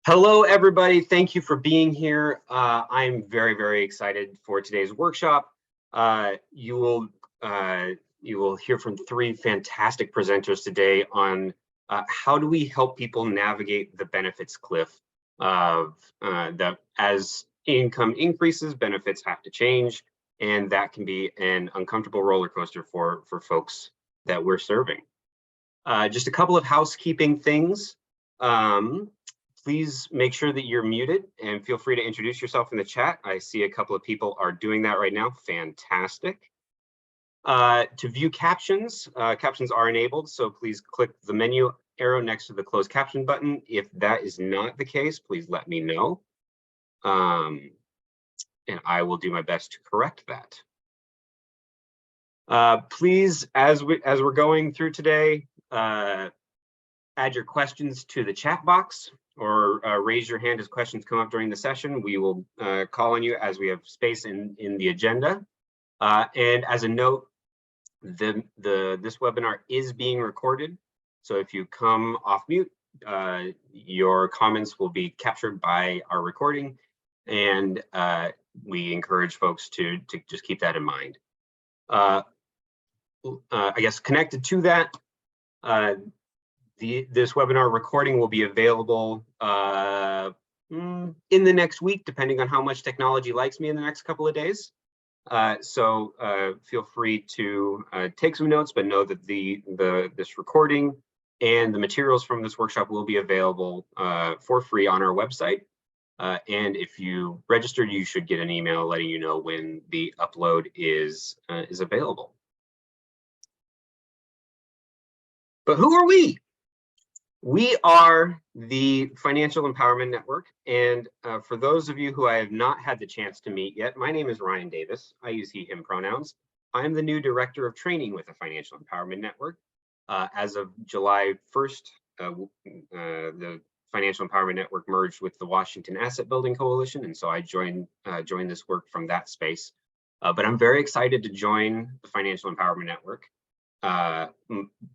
Hello, everybody. Thank you for being here. I'm very, very excited for today's workshop. You will hear from three fantastic presenters today on how do we help people navigate the benefits cliff of that as income increases, benefits have to change, and that can be an uncomfortable roller coaster for folks that we're serving. Just a couple of housekeeping things. Please make sure that you're muted and feel free to introduce yourself in the chat. I see a couple of people are doing that right now. Fantastic. To view captions, captions are enabled, so please click the menu arrow next to the closed caption button. If that is not the case, please let me know. And I will do my best to correct that. Please, as we're going through today, add your questions to the chat box or raise your hand as questions come up during the session. We will call on you as we have space in the agenda. And as a note, this webinar is being recorded. So if you come off mute, your comments will be captured by our recording. And we encourage folks to just keep that in mind. I guess connected to that, this webinar recording will be available in the next week, depending on how much technology likes me in the next couple of days. So feel free to take some notes, but know that this recording and the materials from this workshop will be available for free on our website. And if you registered, you should get an email letting you know when the upload is available. But who are we? We are the Financial Empowerment Network, and for those of you who I have not had the chance to meet yet, my name is Ryan Davis. I use he, him pronouns. I'm the new Director of Training with the Financial Empowerment Network. As of July 1st, the Financial Empowerment Network merged with the Washington Asset Building Coalition, and so I joined this work from that space. But I'm very excited to join the Financial Empowerment Network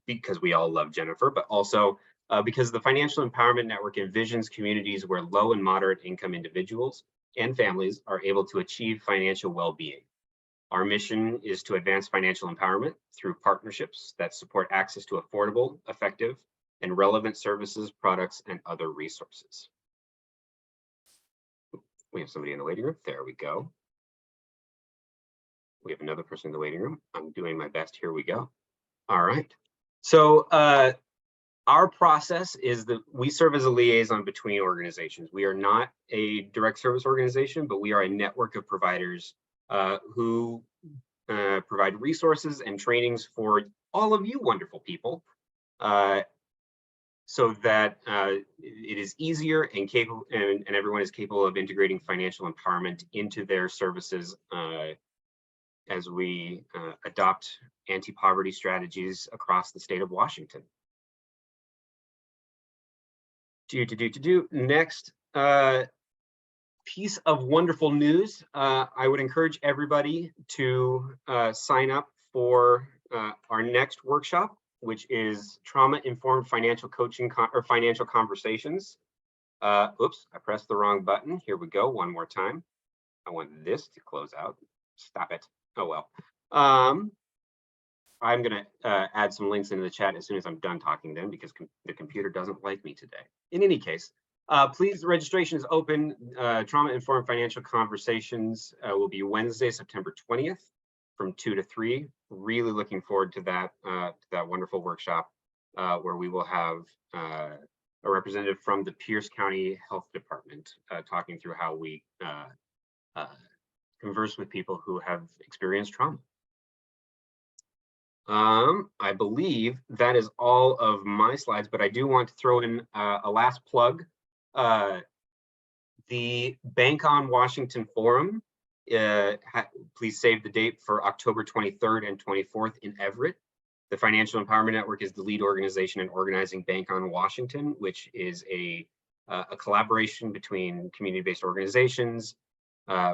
because we all love Jennifer, but also because the Financial Empowerment Network envisions communities where low and moderate income individuals and families are able to achieve financial well-being. Our mission is to advance financial empowerment through partnerships that support access to affordable, effective, and relevant services, products, and other resources. We have somebody in the waiting room. There we go. We have another person in the waiting room. I'm doing my best. Here we go. All right. So our process is that we serve as a liaison between organizations. We are not a direct service organization, but we are a network of providers who provide resources and trainings for all of you wonderful people so that it is easier and capable, and everyone is capable of integrating financial empowerment into their services as we adopt anti-poverty strategies across the state of Washington. Next piece of wonderful news. I would encourage everybody to sign up for our next workshop, which is trauma-informed financial coaching or financial conversations. Oops, I pressed the wrong button. Here we go, one more time. I want this to close out. Stop it. Oh well. I'm going to add some links into the chat as soon as I'm done talking then, because the computer doesn't like me today. In any case, please, registration is open. Trauma-informed financial conversations will be Wednesday, September 20th from 2 to 3. Really looking forward to that wonderful workshop where we will have a representative from the Pierce County Health Department talking through how we converse with people who have experienced trauma. I believe that is all of my slides, but I do want to throw in a last plug. The Bank on Washington Forum, please save the date for October 23rd and 24th in Everett. The Financial Empowerment Network is the lead organization in organizing Bank on Washington, which is a collaboration between community-based organizations,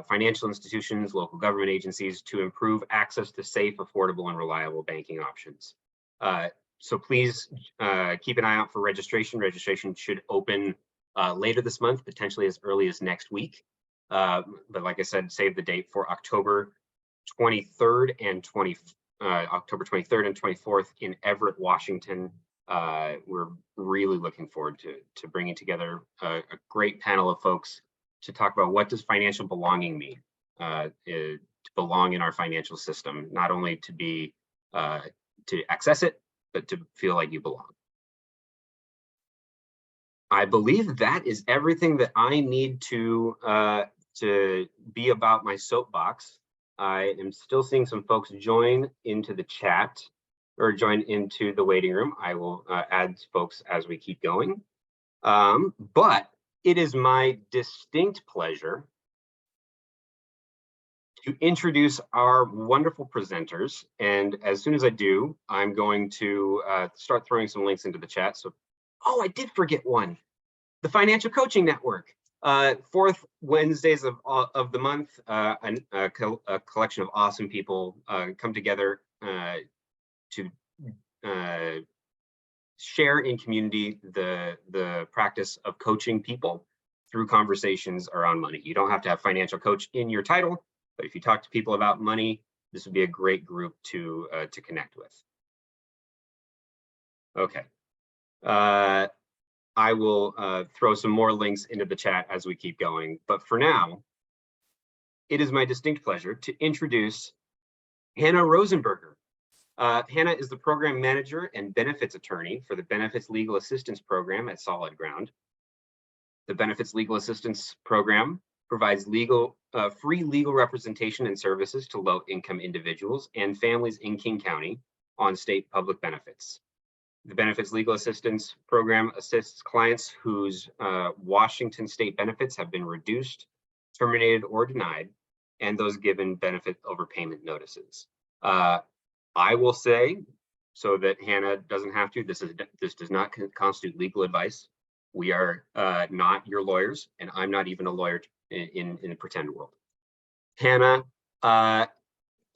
financial institutions, local government agencies to improve access to safe, affordable, and reliable banking options. So please keep an eye out for registration. Registration should open later this month, potentially as early as next week. But like I said, save the date for October 23rd and 24th in Everett, Washington. We're really looking forward to bringing together a great panel of folks to talk about what does financial belonging mean, to belong in our financial system, not only to be to access it, but to feel like you belong. I believe that is everything that I need to be about my soapbox. I am still seeing some folks join into the chat or join into the waiting room. I will add folks as we keep going. But it is my distinct pleasure to introduce our wonderful presenters. And as soon as I do, I'm going to start throwing some links into the chat. So, oh, I did forget one. The Financial Coaching Network. Fourth Wednesdays of the month, a collection of awesome people come together to share in community the practice of coaching people through conversations around money. You don't have to have financial coach in your title, but if you talk to people about money, this would be a great group to connect with. Okay. I will throw some more links into the chat as we keep going. But for now, it is my distinct pleasure to introduce Hannah Rosenberger. Hannah is the program manager and benefits attorney for the Benefits Legal Assistance Program at Solid Ground. The Benefits Legal Assistance Program provides free legal representation and services to low-income individuals and families in King County on state public benefits. The Benefits Legal Assistance Program assists clients whose Washington state benefits have been reduced, terminated, or denied, and those given benefit overpayment notices. I will say, so that Hannah doesn't have to, this does not constitute legal advice. We are not your lawyers, and I'm not even a lawyer in a pretend world. Hannah,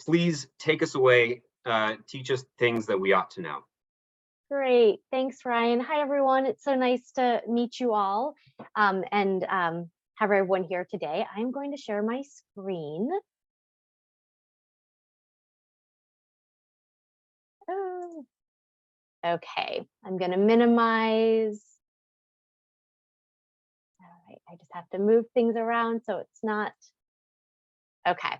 please take us away, teach us things that we ought to know. Great, thanks, Ryan. Hi, everyone. It's so nice to meet you all and have everyone here today. I'm going to share my screen. Oh. Okay, I'm going to minimize. All right, I just have to move things around so it's not. Okay.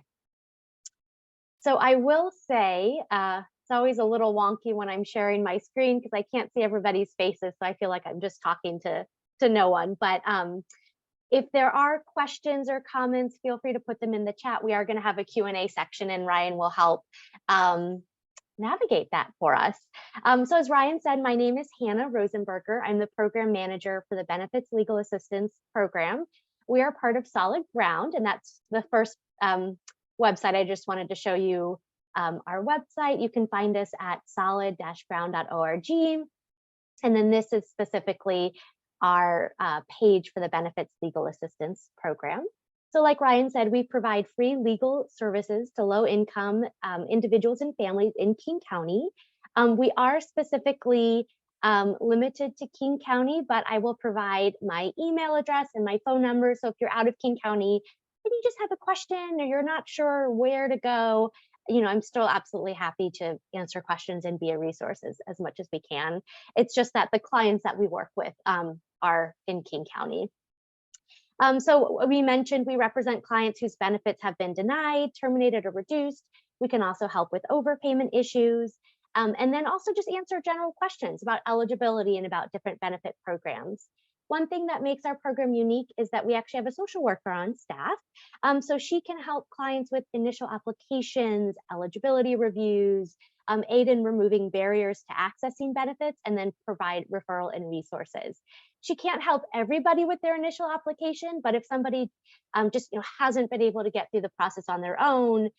So I will say, it's always a little wonky when I'm sharing my screen because I can't see everybody's faces, so I feel like I'm just talking to no one. But if there are questions or comments, feel free to put them in the chat. We are going to have a Q&A section, and Ryan will help navigate that for us. So as Ryan said, my name is Hannah Rosenberger. I'm the program manager for the Benefits Legal Assistance Program. We are part of Solid Ground, and that's the first website I just wanted to show you. Our website, you can find us at solid-ground.org. And then this is specifically our page for the Benefits Legal Assistance Program. So like Ryan said, we provide free legal services to low-income individuals and families in King County. We are specifically limited to King County, but I will provide my email address and my phone number. So if you're out of King County, maybe you just have a question or you're not sure where to go, you know, I'm still absolutely happy to answer questions and be a resource as much as we can. It's just that the clients that we work with are in King County. So we mentioned we represent clients whose benefits have been denied, terminated, or reduced. We can also help with overpayment issues, and then also just answer general questions about eligibility and about different benefit programs. One thing that makes our program unique is that we actually have a social worker on staff. So she can help clients with initial applications, eligibility reviews, aid in removing barriers to accessing benefits, and then provide referral and resources. She can't help everybody with their initial application, but if somebody just hasn't been able to get through the process on their own,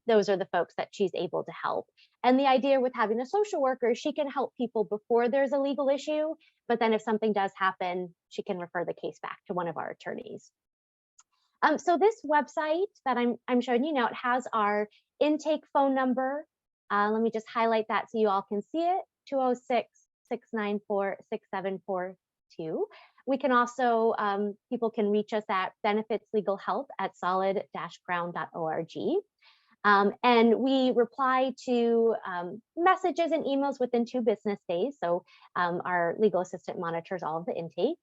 those are the folks that she's able to help. And the idea with having a social worker, she can help people before there's a legal issue, but then if something does happen, she can refer the case back to one of our attorneys. So this website that I'm showing you now, it has our intake phone number. Let me just highlight that so you all can see it, 206-694-6743. too. We can also, people can reach us at benefitslegalhelp@solid-ground.org. And we reply to messages and emails within 2 business days. So our legal assistant monitors all of the intake.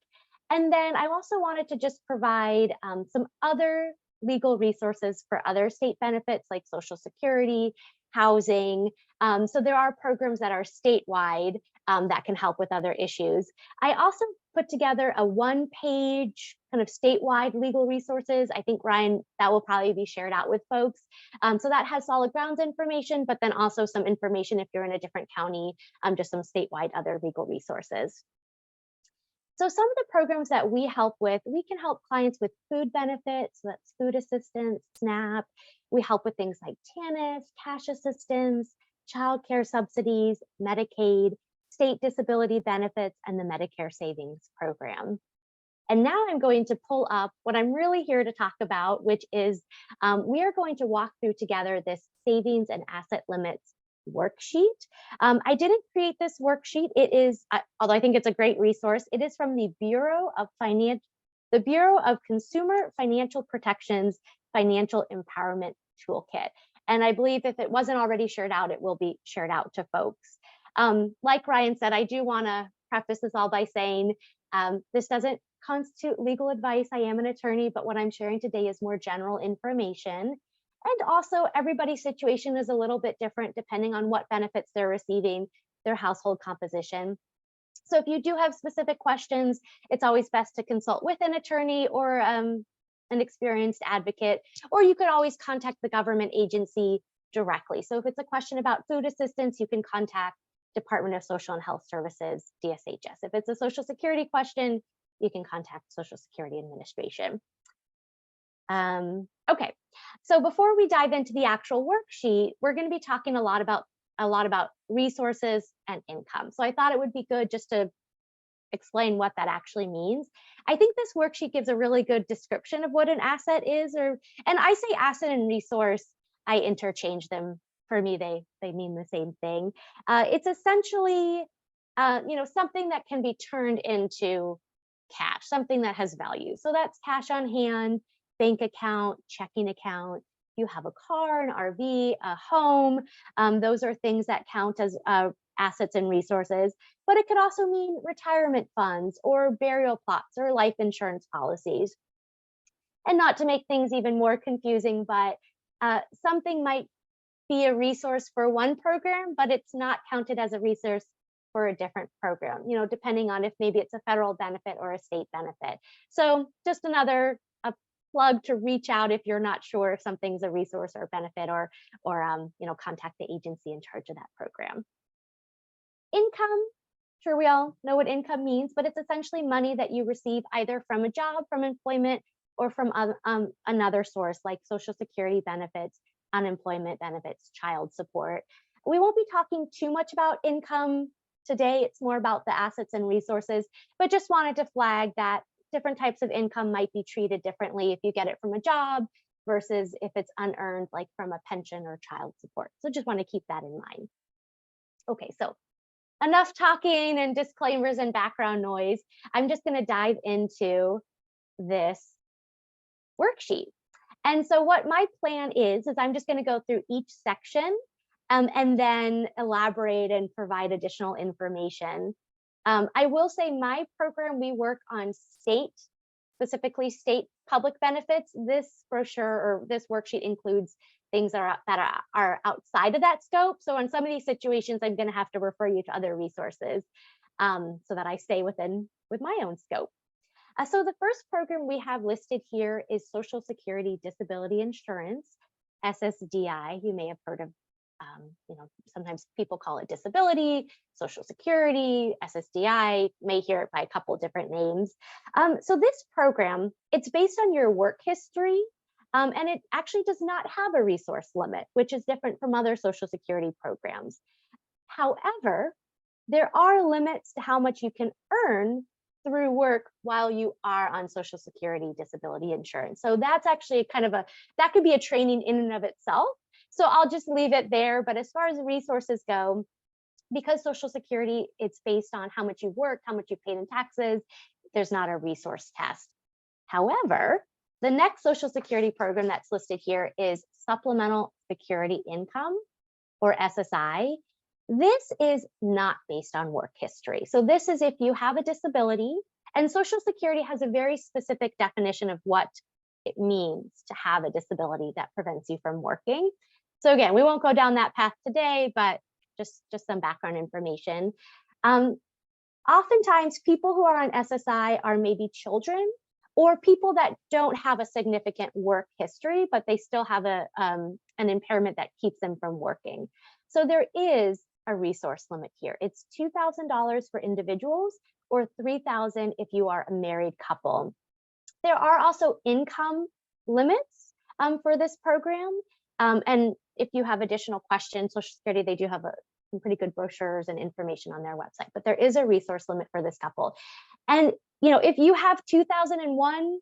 And then I also wanted to just provide some other legal resources for other state benefits like Social Security, housing. So there are programs that are statewide that can help with other issues. I also put together a 1-page kind of statewide legal resources. I think, Ryan, that will probably be shared out with folks. So that has Solid Grounds information, but then also some information if you're in a different county, just some statewide other legal resources. So some of the programs that we help with, we can help clients with food benefits, so that's food assistance, SNAP. We help with things like TANF, cash assistance, childcare subsidies, Medicaid, state disability benefits, and the Medicare Savings Program. And now I'm going to pull up what I'm really here to talk about, which is we are going to walk through together this savings and asset limits worksheet. I didn't create this worksheet. It is, although I think it's a great resource, it is from the Bureau of Consumer Financial Protection's Financial Empowerment Toolkit. And I believe if it wasn't already shared out, it will be shared out to folks. Like Ryan said, I do want to preface this all by saying this doesn't constitute legal advice. I am an attorney, but what I'm sharing today is more general information. And also everybody's situation is a little bit different depending on what benefits they're receiving, their household composition. So if you do have specific questions, it's always best to consult with an attorney or an experienced advocate, or you could always contact the government agency directly. So if it's a question about food assistance, you can contact Department of Social and Health Services, DSHS. If it's a Social Security question, you can contact Social Security Administration. Okay, so before we dive into the actual worksheet, we're going to be talking a lot about resources and income. So I thought it would be good just to explain what that actually means. I think this worksheet gives a really good description of what an asset is, and I say asset and resource, I interchange them. For me, they mean the same thing. It's essentially, something that can be turned into cash, something that has value. So that's cash on hand, bank account, checking account. You have a car, an RV, a home. Those are things that count as assets and resources, but it could also mean retirement funds or burial plots or life insurance policies. And not to make things even more confusing, but something might be a resource for one program, but it's not counted as a resource for a different program, depending on if maybe it's a federal benefit or a state benefit. So just another plug to reach out if you're not sure if something's a resource or benefit, or contact the agency in charge of that program. Income, sure, we all know what income means, but it's essentially money that you receive either from a job, from employment, or from another source like Social Security benefits, unemployment benefits, child support. We won't be talking too much about income today. It's more about the assets and resources, but just wanted to flag that different types of income might be treated differently if you get it from a job versus if it's unearned, like from a pension or child support. So just want to keep that in mind. Okay, so enough talking and disclaimers and background noise. I'm just going to dive into this worksheet. And so what my plan is I'm just going to go through each section and then elaborate and provide additional information. I will say my program, we work on specifically state public benefits. This brochure or this worksheet includes things that are outside of that scope. So in some of these situations, I'm going to have to refer you to other resources so that I stay with my own scope. So the first program we have listed here is Social Security Disability Insurance, SSDI. You may have heard of, sometimes people call it disability, Social Security, SSDI, may hear it by a couple different names. So this program, it's based on your work history, and it actually does not have a resource limit, which is different from other Social Security programs. However, there are limits to how much you can earn through work while you are on Social Security disability insurance. So that's actually that could be a training in and of itself. So I'll just leave it there. But as far as resources go, because Social Security, it's based on how much you've worked, how much you've paid in taxes, there's not a resource test. However, the next Social Security program that's listed here is Supplemental Security Income, or SSI. This is not based on work history. So this is if you have a disability, and Social Security has a very specific definition of what it means to have a disability that prevents you from working. So again, we won't go down that path today, but just some background information. Oftentimes, people who are on SSI are maybe children or people that don't have a significant work history, but they still have an impairment that keeps them from working. So there is a resource limit here. It's $2,000 for individuals or $3,000 if you are a married couple. There are also income limits for this program. And if you have additional questions, Social Security, they do have some pretty good brochures and information on their website, but there is a resource limit for this couple. And if you have $2,001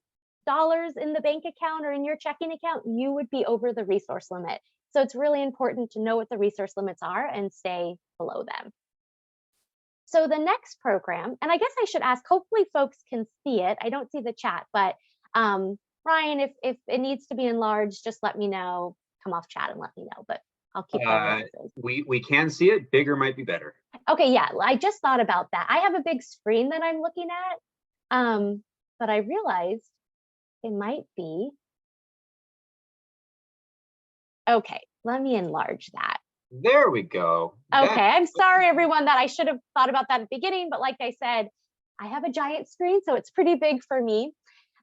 in the bank account or in your checking account, you would be over the resource limit. So it's really important to know what the resource limits are and stay below them. So the next program, and I guess I should ask, hopefully folks can see it. I don't see the chat, but Ryan, if it needs to be enlarged, just let me know, come off chat and let me know, but I'll keep we can see it. Bigger might be better. Okay, yeah, I just thought about that. I have a big screen that I'm looking at, but I realized it might be. Okay, let me enlarge that. There we go. Okay, I'm sorry, everyone, that I should have thought about that at the beginning, but like I said, I have a giant screen, so it's pretty big for me.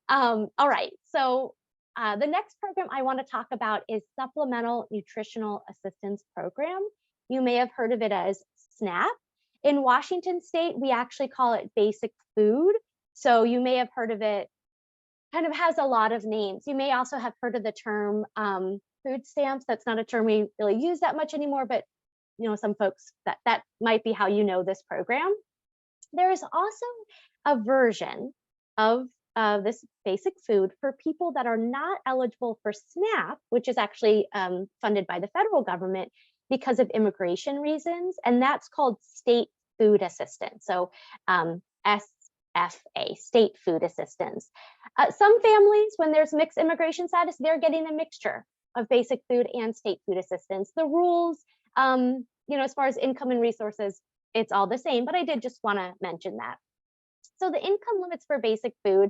All right, so the next program I want to talk about is Supplemental Nutritional Assistance Program. You may have heard of it as SNAP. In Washington State, we actually call it basic food. So you may have heard of it, kind of has a lot of names. You may also have heard of the term food stamps. That's not a term we really use that much anymore, but some folks, that might be how you know this program. There is also a version of this basic food for people that are not eligible for SNAP, which is actually funded by the federal government because of immigration reasons, and that's called state food assistance. So SFA, state food assistance. Some families, when there's mixed immigration status, they're getting a mixture of basic food and state food assistance. The rules, as far as income and resources, it's all the same, but I did just want to mention that. So the income limits for basic food,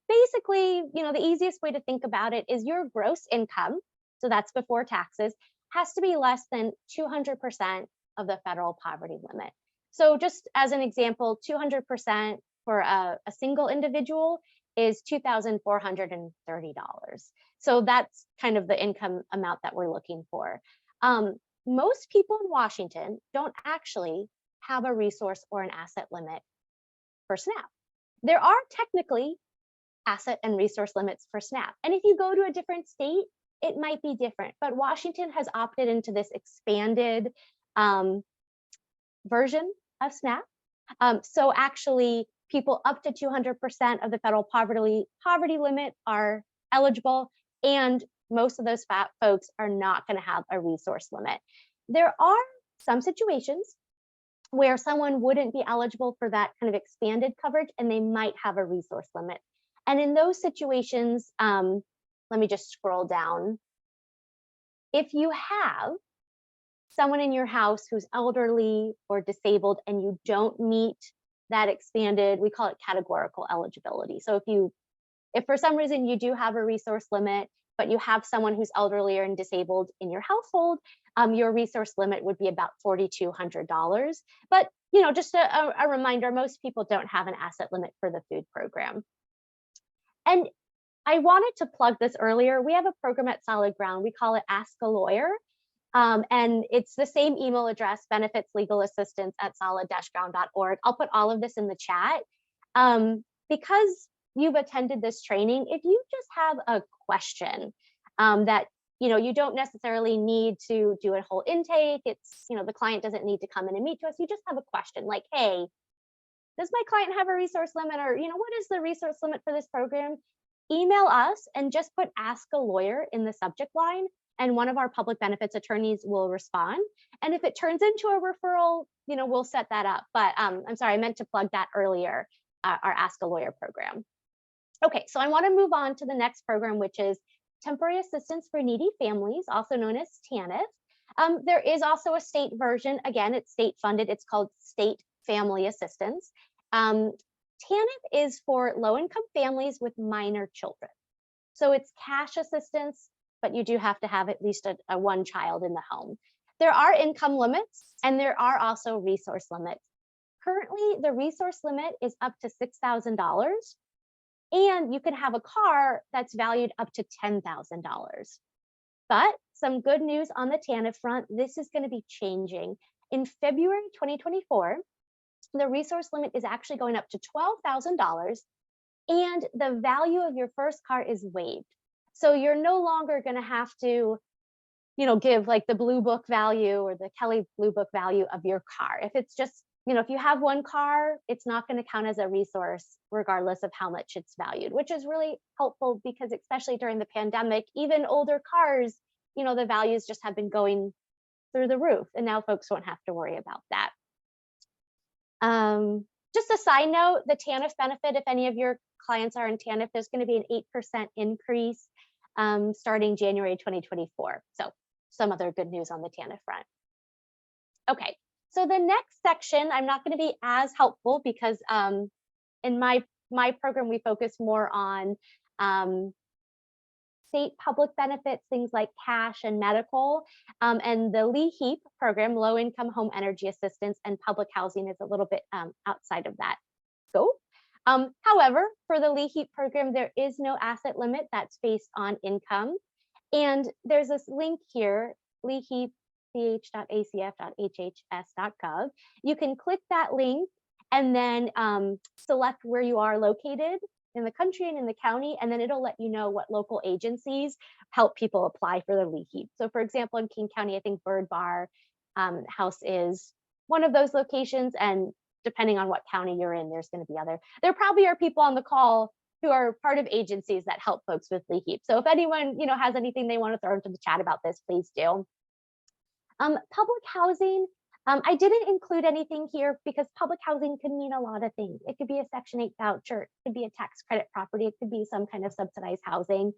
basically, the easiest way to think about it is your gross income, so that's before taxes, has to be less than 200% of the federal poverty limit. So just as an example, 200% for a single individual is $2,430. So that's kind of the income amount that we're looking for. Most people in Washington don't actually have a resource or an asset limit for SNAP. There are technically asset and resource limits for SNAP. And if you go to a different state, it might be different. But Washington has opted into this expanded version of SNAP. So actually, people up to 200% of the federal poverty limit are eligible, and most of those folks are not going to have a resource limit. There are some situations where someone wouldn't be eligible for that kind of expanded coverage, and they might have a resource limit. And in those situations, let me just scroll down. If you have someone in your house who's elderly or disabled and you don't meet that expanded, we call it categorical eligibility. So if for some reason you do have a resource limit, but you have someone who's elderly and disabled in your household, your resource limit would be about $4,200. But just a reminder, most people don't have an asset limit for the food program. And I wanted to plug this earlier. We have a program at Solid Ground. We call it Ask a Lawyer. And it's the same email address, benefitslegalassistance@solid-ground.org. I'll put all of this in the chat. Because you've attended this training, if you just have a question that you don't necessarily need to do a whole intake, it's the client doesn't need to come in and meet to us, you just have a question like, hey, does my client have a resource limit, or what is the resource limit for this program? Email us and just put Ask a Lawyer in the subject line, and one of our public benefits attorneys will respond. And if it turns into a referral, we'll set that up. But I'm sorry, I meant to plug that earlier, our Ask a Lawyer program. Okay, so I want to move on to the next program, which is Temporary Assistance for Needy Families, also known as TANF. There is also a state version. Again, it's state funded. It's called State Family Assistance. TANF is for low-income families with minor children. So it's cash assistance, but you do have to have at least a one child in the home. There are income limits, and there are also resource limits. Currently, the resource limit is up to $6,000, and you can have a car that's valued up to $10,000. But some good news on the TANF front, this is going to be changing. In February 2024, the resource limit is actually going up to $12,000, and the value of your first car is waived. So you're no longer going to have to, give like the Blue Book value or the Kelly Blue Book value of your car. If it's just, if you have one car, it's not going to count as a resource regardless of how much it's valued, which is really helpful because especially during the pandemic, even older cars, the values just have been going through the roof, and now folks won't have to worry about that. Just a side note, the TANF benefit, if any of your clients are in TANF, there's going to be an 8% increase starting January 2024. So some other good news on the TANF front. Okay, so the next section, I'm not going to be as helpful because in my program, we focus more on state public benefits, things like cash and medical, and the LIHEAP program, Low Income Home Energy Assistance and Public Housing, is a little bit outside of that scope. However, for the LIHEAP program, there is no asset limit that's based on income. And there's this link here, liheap.ch.acf.hhs.gov. You can click that link and then select where you are located in the country and in the county, and then it'll let you know what local agencies help people apply for the LIHEAP. So for example, in King County, I think Bird Bar House is one of those locations, and depending on what county you're in, there's going to be other. There probably are people on the call who are part of agencies that help folks with LIHEAP. So if anyone has anything they want to throw into the chat about this, please do. Public housing, I didn't include anything here because public housing can mean a lot of things. It could be a Section 8 voucher, it could be a tax credit property, it could be some kind of subsidized housing.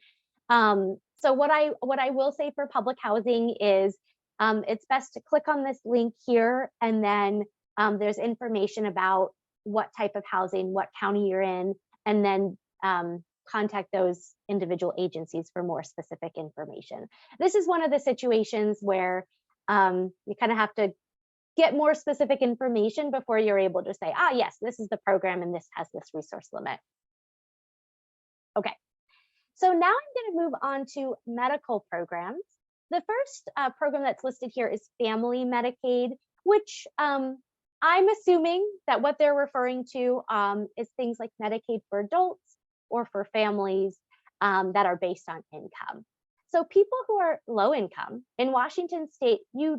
So what I will say for public housing is it's best to click on this link here, and then there's information about what type of housing, what county you're in, and then contact those individual agencies for more specific information. This is one of the situations where you kind of have to get more specific information before you're able to say, yes, this is the program and this has this resource limit. Okay, so now I'm going to move on to medical programs. The first program that's listed here is Family Medicaid, which I'm assuming that what they're referring to is things like Medicaid for adults or for families that are based on income. So people who are low income in Washington state, there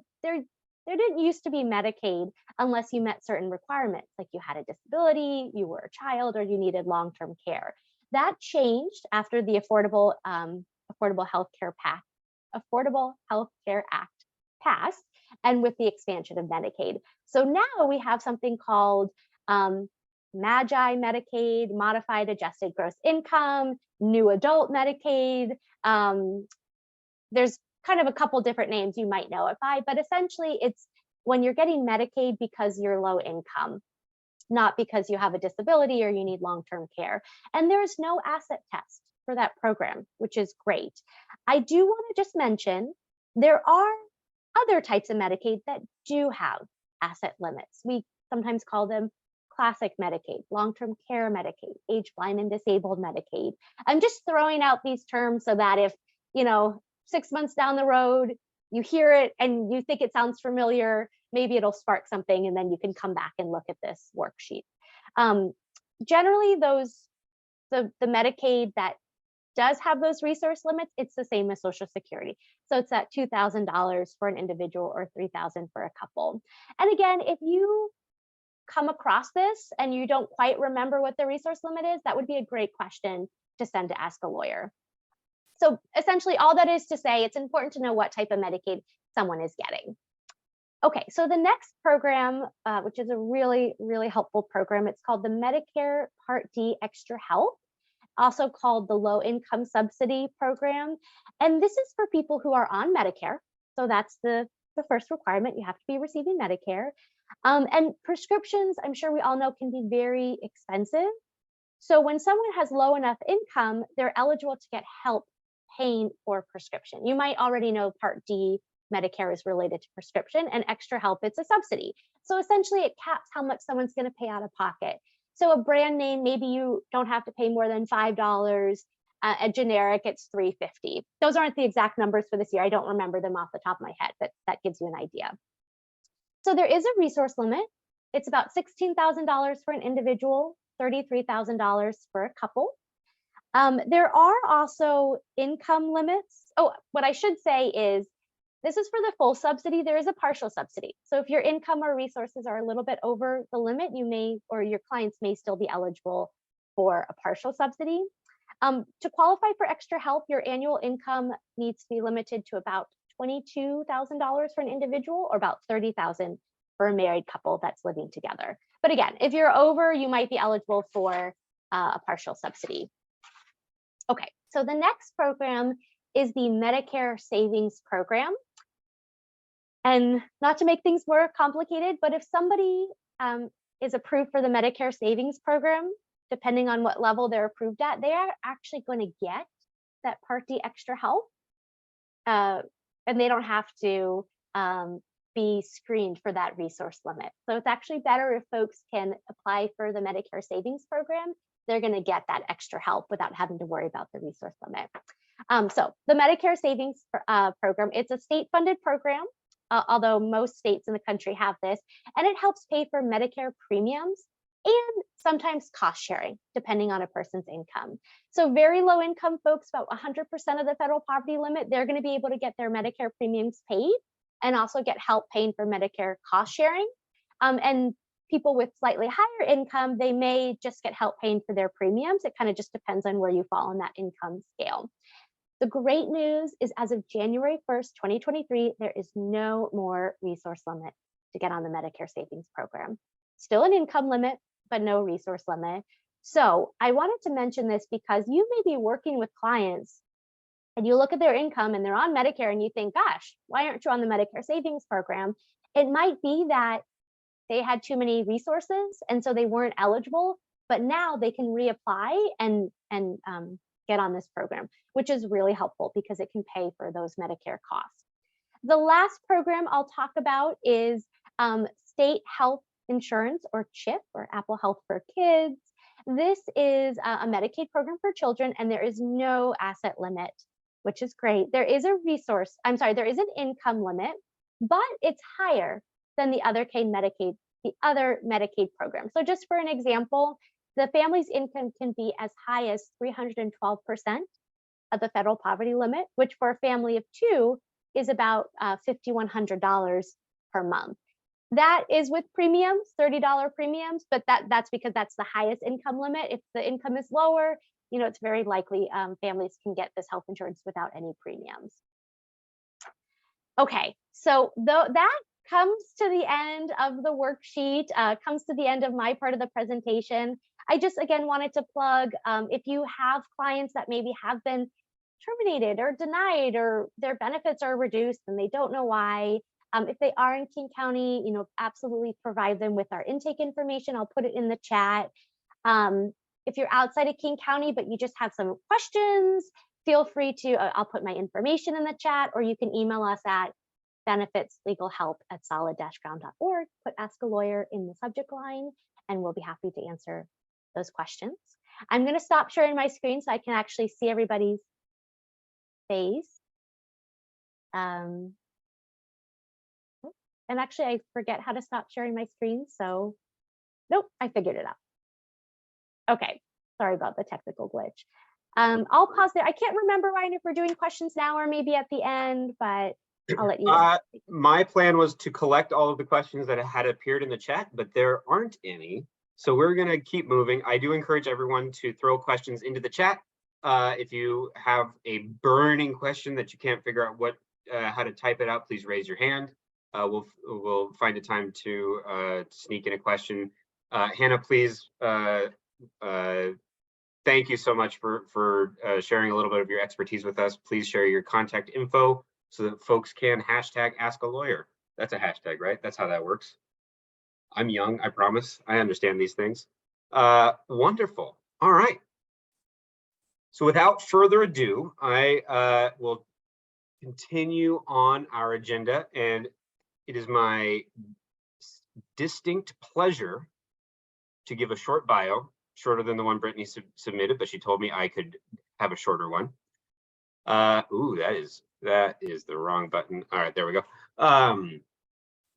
didn't used to be Medicaid unless you met certain requirements, like you had a disability, you were a child, or you needed long-term care. That changed after the Affordable Health Care Act passed, and with the expansion of Medicaid. So now we have something called MAGI Medicaid, Modified Adjusted Gross Income, New Adult Medicaid. There's kind of a couple different names you might know it by, but essentially it's when you're getting Medicaid because you're low income, not because you have a disability or you need long-term care. And there's no asset test for that program, which is great. I do want to just mention there are other types of Medicaid that do have asset limits. We sometimes call them classic Medicaid, long-term care Medicaid, age blind and disabled Medicaid. I'm just throwing out these terms so that if, 6 months down the road, you hear it and you think it sounds familiar, maybe it'll spark something and then you can come back and look at this worksheet. Generally, the Medicaid that does have those resource limits, it's the same as Social Security. So it's at $2,000 for an individual or $3,000 for a couple. And again, if you come across this and you don't quite remember what the resource limit is, that would be a great question to send to Ask a Lawyer. So essentially all that is to say, it's important to know what type of Medicaid someone is getting. Okay, so the next program, which is a really, really helpful program, it's called the Medicare Part D Extra Help, also called the Low Income Subsidy Program. And this is for people who are on Medicare. So that's the first requirement, you have to be receiving Medicare. And prescriptions, I'm sure we all know, can be very expensive. So when someone has low enough income, they're eligible to get help paying for prescription. You might already know Part D Medicare is related to prescription, and extra help, it's a subsidy. So essentially it caps how much someone's going to pay out of pocket. So a brand name, maybe you don't have to pay more than $5. A generic, it's $3.50. Those aren't the exact numbers for this year. I don't remember them off the top of my head, but that gives you an idea. So there is a resource limit. It's about $16,000 for an individual, $33,000 for a couple. There are also income limits. Oh, what I should say is, this is for the full subsidy. There is a partial subsidy. So if your income or resources are a little bit over the limit, you may, or your clients may still be eligible for a partial subsidy. To qualify for extra help, your annual income needs to be limited to about $22,000 for an individual, or about $30,000 for a married couple that's living together. But again, if you're over, you might be eligible for a partial subsidy. Okay, so the next program is the Medicare Savings Program. And not to make things more complicated, but if somebody is approved for the Medicare Savings Program, depending on what level they're approved at, they are actually going to get that Part D extra help. And they don't have to be screened for that resource limit. So it's actually better if folks can apply for the Medicare Savings Program. They're going to get that extra help without having to worry about the resource limit. So the Medicare Savings Program, it's a state-funded program, although most states in the country have this, and it helps pay for Medicare premiums and sometimes cost sharing, depending on a person's income. So very low income folks, about 100% of the federal poverty limit, they're going to be able to get their Medicare premiums paid and also get help paying for Medicare cost sharing. And people with slightly higher income, they may just get help paying for their premiums. It kind of just depends on where you fall on that income scale. The great news is, as of January 1st, 2023, there is no more resource limit to get on the Medicare Savings Program. Still an income limit, but no resource limit. So I wanted to mention this because you may be working with clients and you look at their income and they're on Medicare and you think, gosh, why aren't you on the Medicare Savings Program? It might be that they had too many resources and so they weren't eligible, but now they can reapply and get on this program, which is really helpful because it can pay for those Medicare costs. The last program I'll talk about is state health insurance, or CHIP, or Apple Health for Kids. This is a Medicaid program for children, and there is no asset limit, which is great. There is a there is an income limit, but it's higher than the other Medicaid program. So just for an example, the family's income can be as high as 312% of the federal poverty limit, which for a family of two is about $5,100 per month. That is with premiums, $30 premiums, but that's because that's the highest income limit. If the income is lower, it's very likely families can get this health insurance without any premiums. Okay, so that comes to the end of the worksheet, comes to the end of my part of the presentation. I just, again, wanted to plug, if you have clients that maybe have been terminated or denied, or their benefits are reduced and they don't know why, if they are in King County, absolutely provide them with our intake information. I'll put it in the chat. If you're outside of King County, but you just have some questions, feel free to, I'll put my information in the chat, or you can email us at benefitslegalhelp@solid-ground.org, put Ask a Lawyer in the subject line, and we'll be happy to answer those questions. I'm going to stop sharing my screen so I can actually see everybody's face. And actually, I forget how to stop sharing my screen. So, nope, I figured it out. Okay, sorry about the technical glitch. I'll pause there. I can't remember, Ryan, if we're doing questions now or maybe at the end, but I'll let you. My plan was to collect all of the questions that had appeared in the chat, but there aren't any. So we're going to keep moving. I do encourage everyone to throw questions into the chat. If you have a burning question that you can't figure out how to type it out, please raise your hand. We'll find a time to sneak in a question. Hannah, please, thank you so much for sharing a little bit of your expertise with us. Please share your contact info so that folks can hashtag ask a lawyer. That's a hashtag, right? That's how that works. I'm young, I promise. I understand these things. Wonderful. All right. So without further ado, I will continue on our agenda, and it is my distinct pleasure to give a short bio, shorter than the one Brittany submitted, but she told me I could have a shorter one. Ooh, that is the wrong button. All right, there we go.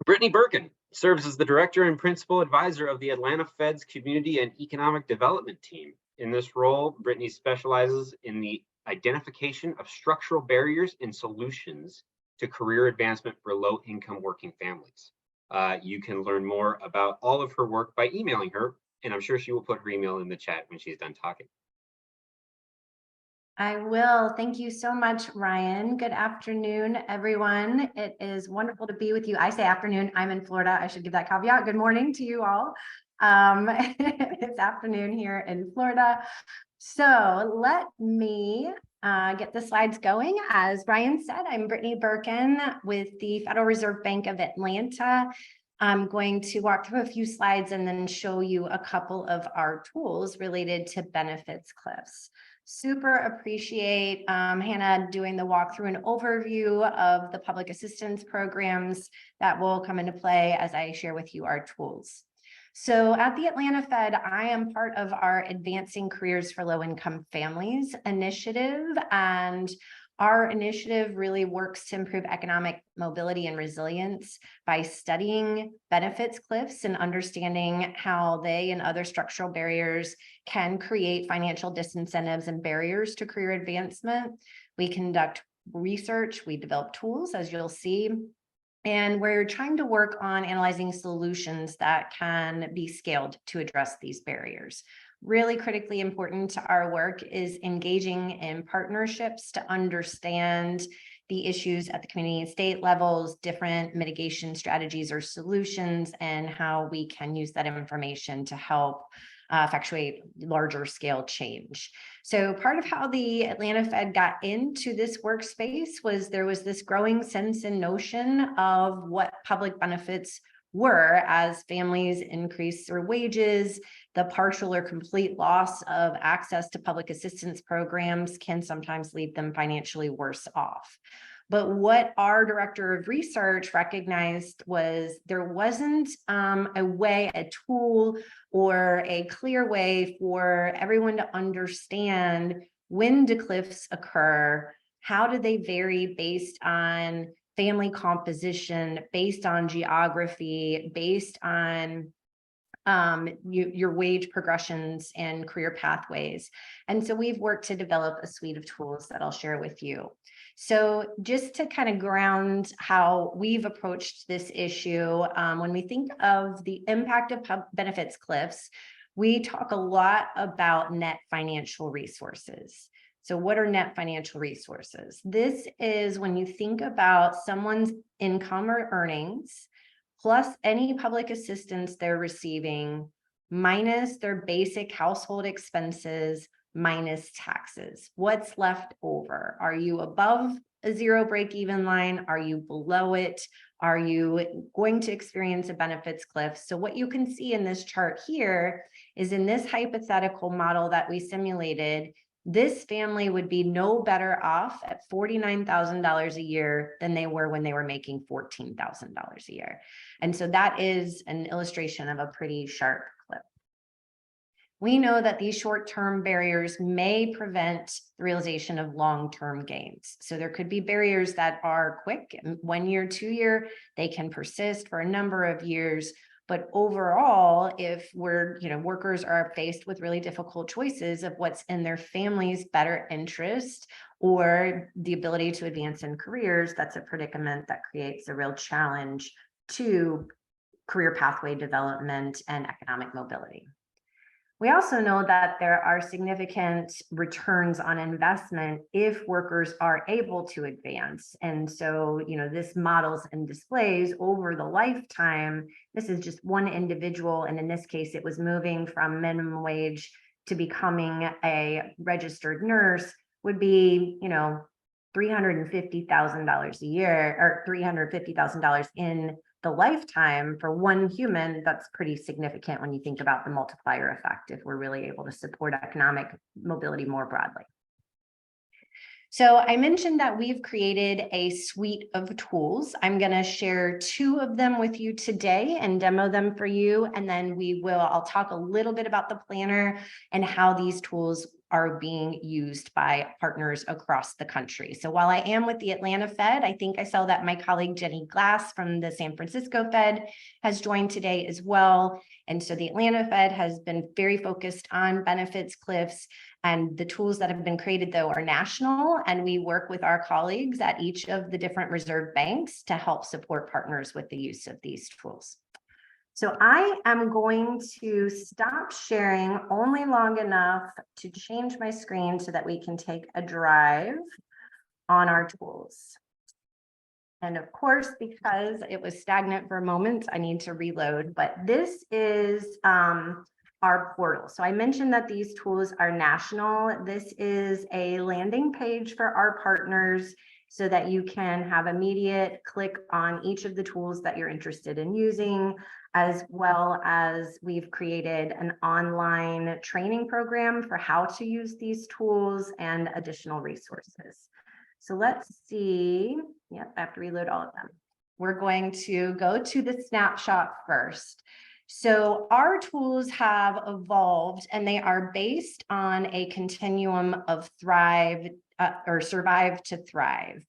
Brittany Birken serves as the director and principal advisor of the Atlanta Fed's Community and Economic Development Team. In this role, Brittany specializes in the identification of structural barriers and solutions to career advancement for low-income working families. You can learn more about all of her work by emailing her, and I'm sure she will put her email in the chat when she's done talking. I will. Thank you so much, Ryan. Good afternoon, everyone. It is wonderful to be with you. I say afternoon. I'm in Florida. I should give that caveat. Good morning to you all. It's afternoon here in Florida. So let me get the slides going. As Ryan said, I'm Brittany Birken with the Federal Reserve Bank of Atlanta. I'm going to walk through a few slides and then show you a couple of our tools related to benefits cliffs. Super appreciate Hannah doing the walkthrough and overview of the public assistance programs that will come into play as I share with you our tools. So at the Atlanta Fed, I am part of our Advancing Careers for Low-Income Families initiative, and our initiative really works to improve economic mobility and resilience by studying benefits cliffs and understanding how they and other structural barriers can create financial disincentives and barriers to career advancement. We conduct research, we develop tools, as you'll see, and we're trying to work on analyzing solutions that can be scaled to address these barriers. Really critically important to our work is engaging in partnerships to understand the issues at the community and state levels, different mitigation strategies or solutions, and how we can use that information to help effectuate larger scale change. So part of how the Atlanta Fed got into this workspace was there was this growing sense and notion of what public benefits were as families increase their wages. The partial or complete loss of access to public assistance programs can sometimes leave them financially worse off. But what our director of research recognized was there wasn't a tool or a clear way for everyone to understand when do cliffs occur, how do they vary based on family composition, based on geography, based on your wage progressions and career pathways. And so we've worked to develop a suite of tools that I'll share with you. So just to kind of ground how we've approached this issue, when we think of the impact of benefits cliffs, we talk a lot about net financial resources. So what are net financial resources? This is when you think about someone's income or earnings, plus any public assistance they're receiving, minus their basic household expenses, minus taxes. What's left over? Are you above a zero break-even line? Are you below it? Are you going to experience a benefits cliff? So what you can see in this chart here is in this hypothetical model that we simulated, this family would be no better off at $49,000 a year than they were when they were making $14,000 a year. And so that is an illustration of a pretty sharp cliff. We know that these short-term barriers may prevent the realization of long-term gains. So there could be barriers that are quick, 1 year, 2 year, they can persist for a number of years. But overall, if workers are faced with really difficult choices of what's in their family's better interest or the ability to advance in careers, that's a predicament that creates a real challenge to career pathway development and economic mobility. We also know that there are significant returns on investment if workers are able to advance. And so, this models and displays over the lifetime. This is just one individual. And in this case, it was moving from minimum wage to becoming a registered nurse would be, $350,000 a year, or $350,000 in the lifetime for one human. That's pretty significant when you think about the multiplier effect, if we're really able to support economic mobility more broadly. So I mentioned that we've created a suite of tools. I'm going to share 2 of them with you today and demo them for you. And then I'll talk a little bit about the planner and how these tools are being used by partners across the country. So while I am with the Atlanta Fed, I think I saw that my colleague Jenny Glass from the San Francisco Fed has joined today as well. And so the Atlanta Fed has been very focused on benefits cliffs, and the tools that have been created though are national, and we work with our colleagues at each of the different reserve banks to help support partners with the use of these tools. So I am going to stop sharing only long enough to change my screen so that we can take a drive on our tools. And of course, because it was stagnant for a moment, I need to reload, but this is our portal. So I mentioned that these tools are national. This is a landing page for our partners so that you can have immediate click on each of the tools that you're interested in using, as well as we've created an online training program for how to use these tools and additional resources. So let's see. Yep, I have to reload all of them. We're going to go to the snapshot first. So our tools have evolved, and they are based on a continuum of thrive or survive to thrive.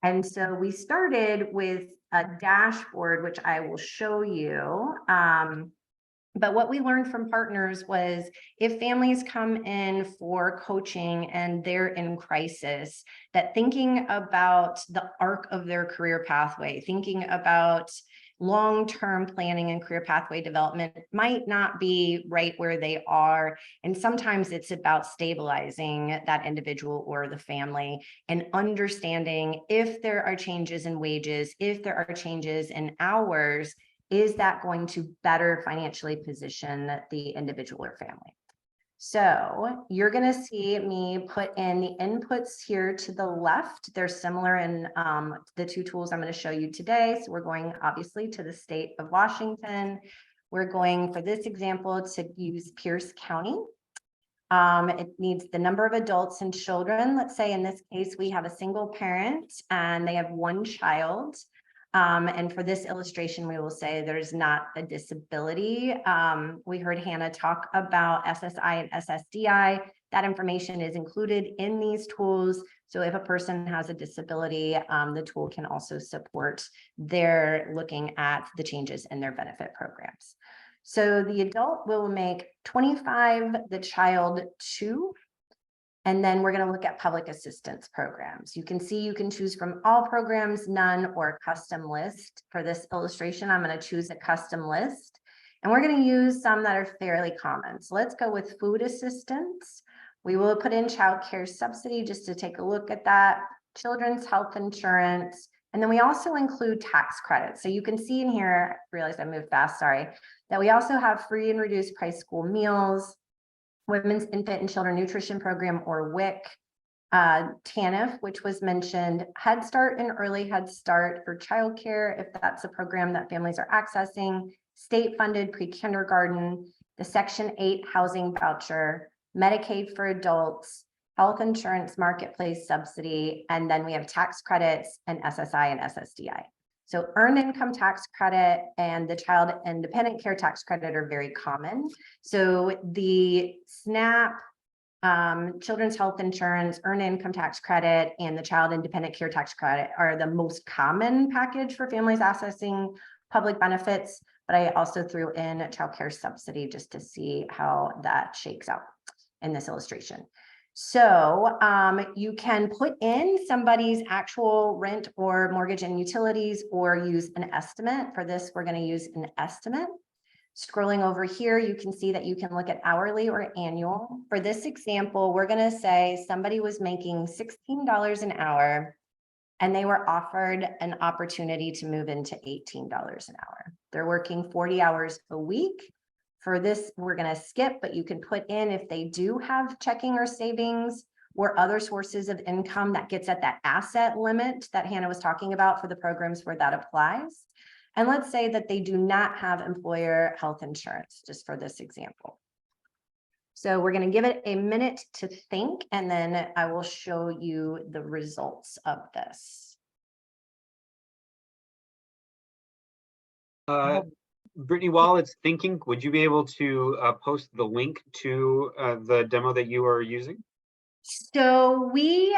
And so we started with a dashboard, which I will show you. But what we learned from partners was if families come in for coaching and they're in crisis, that thinking about the arc of their career pathway, thinking about long-term planning and career pathway development might not be right where they are. And sometimes it's about stabilizing that individual or the family and understanding if there are changes in wages, if there are changes in hours, is that going to better financially position the individual or family? So you're going to see me put in the inputs here to the left. They're similar in the 2 tools I'm going to show you today. So we're going obviously to the state of Washington. We're going for this example to use Pierce County. It needs the number of adults and children. Let's say in this case, we have a single parent and they have 1 child. And for this illustration, we will say there's not a disability. We heard Hannah talk about SSI and SSDI. That information is included in these tools. So if a person has a disability, the tool can also support their looking at the changes in their benefit programs. So the adult will make 25, the child 2. And then we're going to look at public assistance programs. You can see you can choose from all programs, none, or a custom list. For this illustration, I'm going to choose a custom list. And we're going to use some that are fairly common. So let's go with food assistance. We will put in childcare subsidy just to take a look at that, children's health insurance, and then we also include tax credits. So you can see in here, I realized I moved fast, sorry, that we also have free and reduced price school meals, Women's Infant and Children Nutrition Program, or WIC, TANF, which was mentioned, Head Start and Early Head Start for childcare, if that's a program that families are accessing, state-funded pre-kindergarten, the Section 8 housing voucher, Medicaid for adults, health insurance marketplace subsidy, and then we have tax credits and SSI and SSDI. So earned income tax credit and the child independent care tax credit are very common. So the SNAP, children's health insurance, earned income tax credit, and the child independent care tax credit are the most common package for families accessing public benefits. But I also threw in a child care subsidy just to see how that shakes out in this illustration. So you can put in somebody's actual rent or mortgage and utilities or use an estimate. For this, we're going to use an estimate. Scrolling over here, you can see that you can look at hourly or annual. For this example, we're going to say somebody was making $16 an hour and they were offered an opportunity to move into $18 an hour. They're working 40 hours a week. For this, we're going to skip, but you can put in if they do have checking or savings or other sources of income that gets at that asset limit that Hannah was talking about for the programs where that applies. And let's say that they do not have employer health insurance, just for this example. So we're going to give it a minute to think, and then I will show you the results of this. Brittany, while it's thinking, would you be able to post the link to the demo that you are using? So we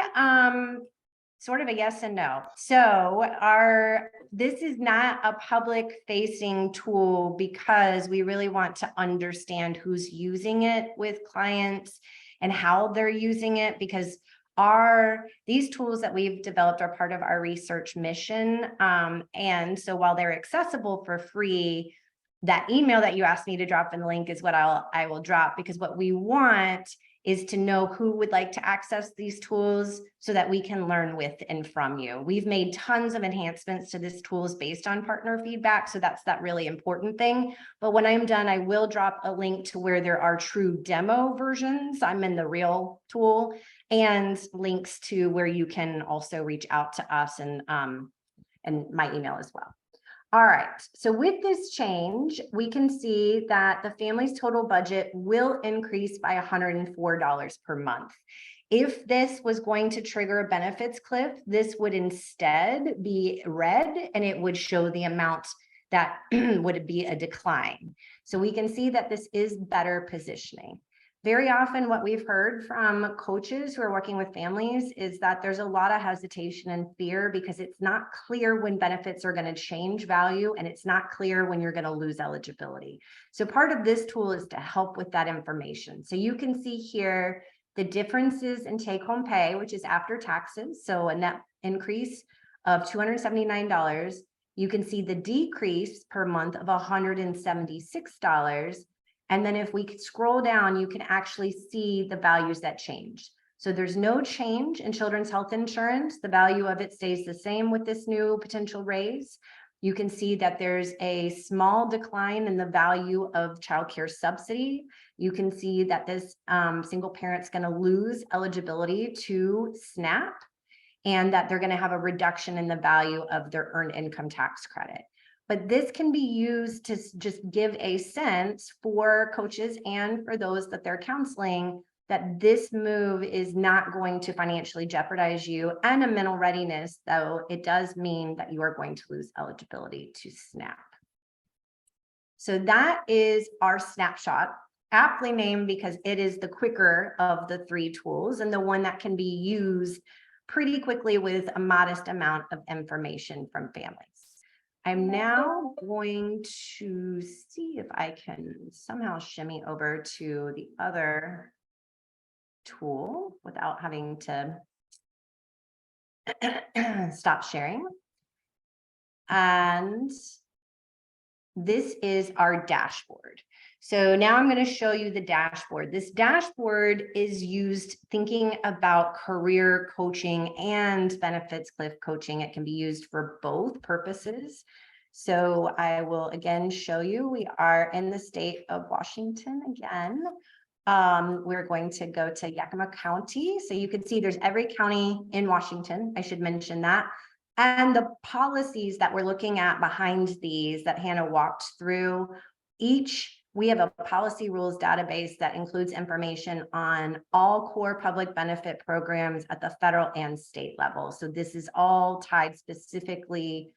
sort of a yes and no. So this is not a public facing tool because we really want to understand who's using it with clients and how they're using it, because these tools that we've developed are part of our research mission. And so while they're accessible for free, that email that you asked me to drop in the link is what I will drop, because what we want is to know who would like to access these tools so that we can learn with and from you. We've made tons of enhancements to this tools based on partner feedback. So that's that really important thing. But when I'm done, I will drop a link to where there are true demo versions. I'm in the real tool, and links to where you can also reach out to us and my email as well. All right, so with this change, we can see that the family's total budget will increase by $104 per month. If this was going to trigger a benefits cliff, this would instead be red, and it would show the amount that would be a decline. So we can see that this is better positioning. Very often what we've heard from coaches who are working with families is that there's a lot of hesitation and fear because it's not clear when benefits are going to change value, and it's not clear when you're going to lose eligibility. So part of this tool is to help with that information. So you can see here the differences in take-home pay, which is after taxes. So a net increase of $279. You can see the decrease per month of $176. And then if we could scroll down, you can actually see the values that change. So there's no change in children's health insurance. The value of it stays the same with this new potential raise. You can see that there's a small decline in the value of childcare subsidy. You can see that this single parent's going to lose eligibility to SNAP, and that they're going to have a reduction in the value of their earned income tax credit. But this can be used to just give a sense for coaches and for those that they're counseling that this move is not going to financially jeopardize you, and a mental readiness, though it does mean that you are going to lose eligibility to SNAP. So that is our snapshot, aptly named because it is the quicker of the three tools and the one that can be used pretty quickly with a modest amount of information from families. I'm now going to see if I can somehow shimmy over to the other tool without having to stop sharing. And this is our dashboard. So now I'm going to show you the dashboard. This dashboard is used thinking about career coaching and benefits cliff coaching. It can be used for both purposes. So I will again show you, we are in the state of Washington again. We're going to go to Yakima County. So you can see there's every county in Washington. I should mention that. And the policies that we're looking at behind these that Hannah walked through, we have a policy rules database that includes information on all core public benefit programs at the federal and state level. So this is all tied specifically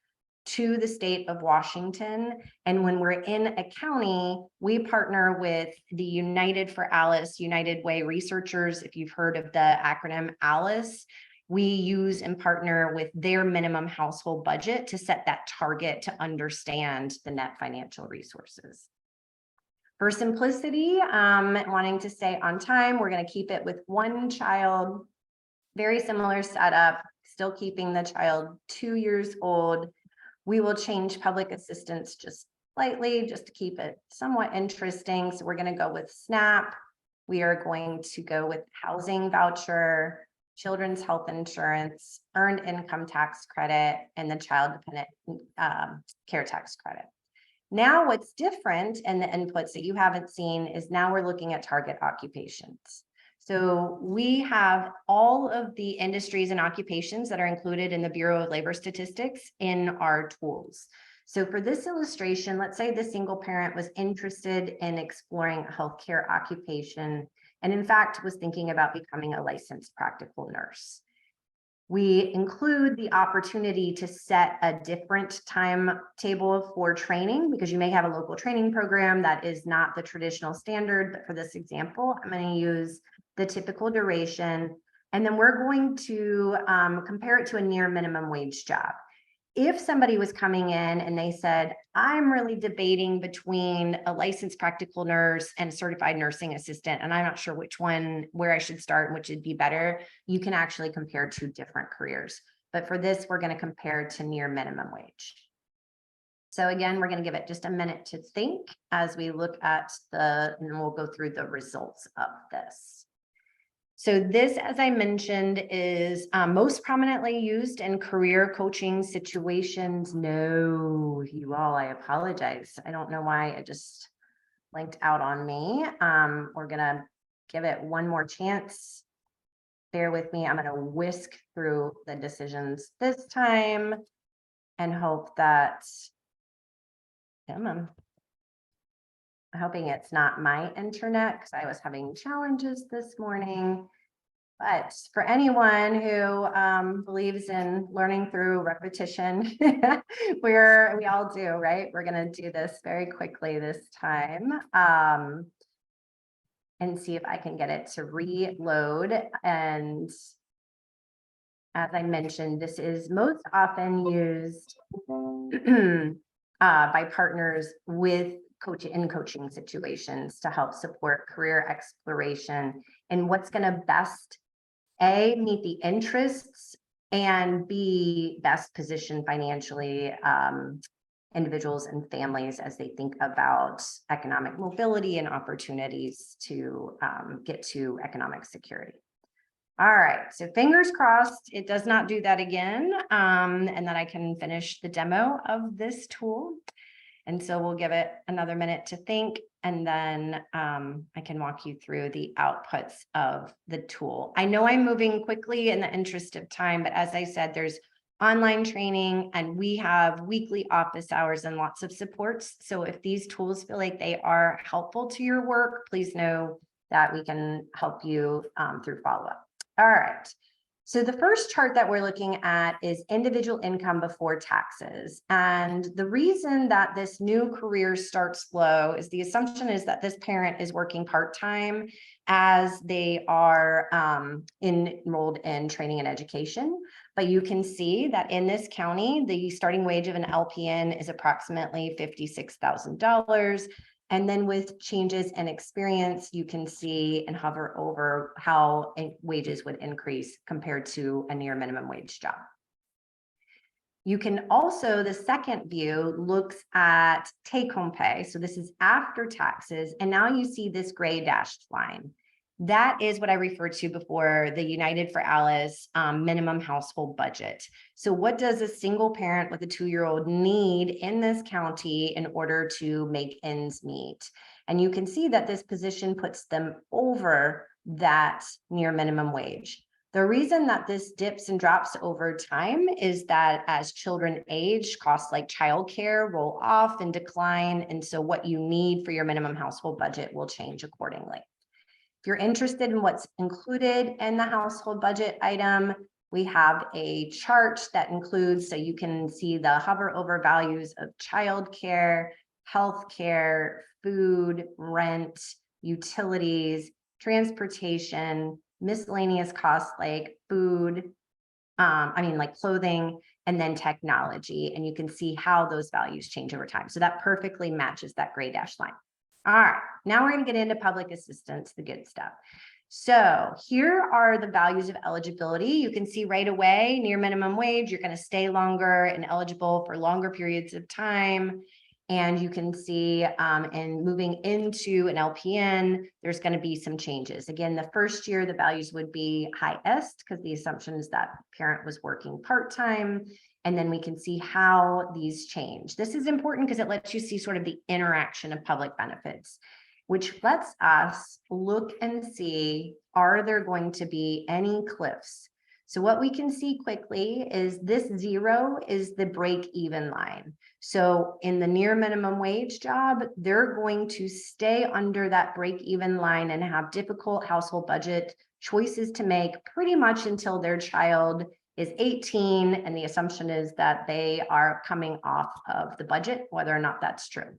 to the state of Washington. And when we're in a county, we partner with the United for Alice, United Way researchers. If you've heard of the acronym ALICE, we use and partner with their minimum household budget to set that target to understand the net financial resources. For simplicity, wanting to stay on time, we're going to keep it with one child, very similar setup, still keeping the child 2 years old. We will change public assistance just slightly just to keep it somewhat interesting. So we're going to go with SNAP. We are going to go with housing voucher, children's health insurance, earned income tax credit, and the child dependent care tax credit. Now what's different in the inputs that you haven't seen is now we're looking at target occupations. So we have all of the industries and occupations that are included in the Bureau of Labor Statistics in our tools. So for this illustration, let's say the single parent was interested in exploring a healthcare occupation, and in fact was thinking about becoming a licensed practical nurse. We include the opportunity to set a different timetable for training, because you may have a local training program that is not the traditional standard. But for this example, I'm going to use the typical duration, and then we're going to compare it to a near minimum wage job. If somebody was coming in and they said, I'm really debating between a licensed practical nurse and a certified nursing assistant, and I'm not sure which one, where I should start and which would be better, you can actually compare two different careers. But for this, we're going to compare to near minimum wage. So again, we're going to give it just a minute to think as we look at and then we'll go through the results of this. So this, as I mentioned, is most prominently used in career coaching situations. No, you all, I apologize. I don't know why it just blanked out on me. We're gonna give it one more chance. Bear with me. I'm gonna whisk through the decisions this time and hope that, I'm hoping it's not my internet because I was having challenges this morning. But for anyone who believes in learning through repetition, we all do, right? We're going to do this very quickly this time and see if I can get it to reload. And as I mentioned, this is most often used by partners with coaching situations to help support career exploration and what's going to best A, meet the interests, and B, best position financially individuals and families as they think about economic mobility and opportunities to get to economic security. All right, so fingers crossed it does not do that again, and then I can finish the demo of this tool. And so we'll give it another minute to think, and then I can walk you through the outputs of the tool. I know I'm moving quickly in the interest of time, but as I said, there's online training and we have weekly office hours and lots of supports. So if these tools feel like they are helpful to your work, please know that we can help you through follow-up. All right. So the first chart that we're looking at is individual income before taxes. And the reason that this new career starts low is the assumption is that this parent is working part-time as they are enrolled in training and education. But you can see that in this county, the starting wage of an LPN is approximately $56,000. And then with changes in experience, you can see and hover over how wages would increase compared to a near minimum wage job. You can also, the second view looks at take-home pay. So this is after taxes. And now you see this gray dashed line. That is what I referred to before, the United for Alice minimum household budget. So what does a single parent with a 2-year-old need in this county in order to make ends meet? And you can see that this position puts them over that near minimum wage. The reason that this dips and drops over time is that as children age, costs like childcare roll off and decline. And so what you need for your minimum household budget will change accordingly. If you're interested in what's included in the household budget item, we have a chart that includes, so you can see the hover over values of childcare, healthcare, food, rent, utilities, transportation, miscellaneous costs like food, like clothing, and then technology. And you can see how those values change over time. So that perfectly matches that gray dash line. All right, now we're going to get into public assistance, the good stuff. So here are the values of eligibility. You can see right away, near minimum wage, you're going to stay longer and eligible for longer periods of time. And you can see in moving into an LPN, there's going to be some changes. Again, the first year, the values would be highest because the assumption is that parent was working part-time. And then we can see how these change. This is important because it lets you see sort of the interaction of public benefits, which lets us look and see, are there going to be any cliffs? So what we can see quickly is this 0 is the break-even line. So in the near minimum wage job, they're going to stay under that break-even line and have difficult household budget choices to make pretty much until their child is 18. And the assumption is that they are coming off of the budget, whether or not that's true.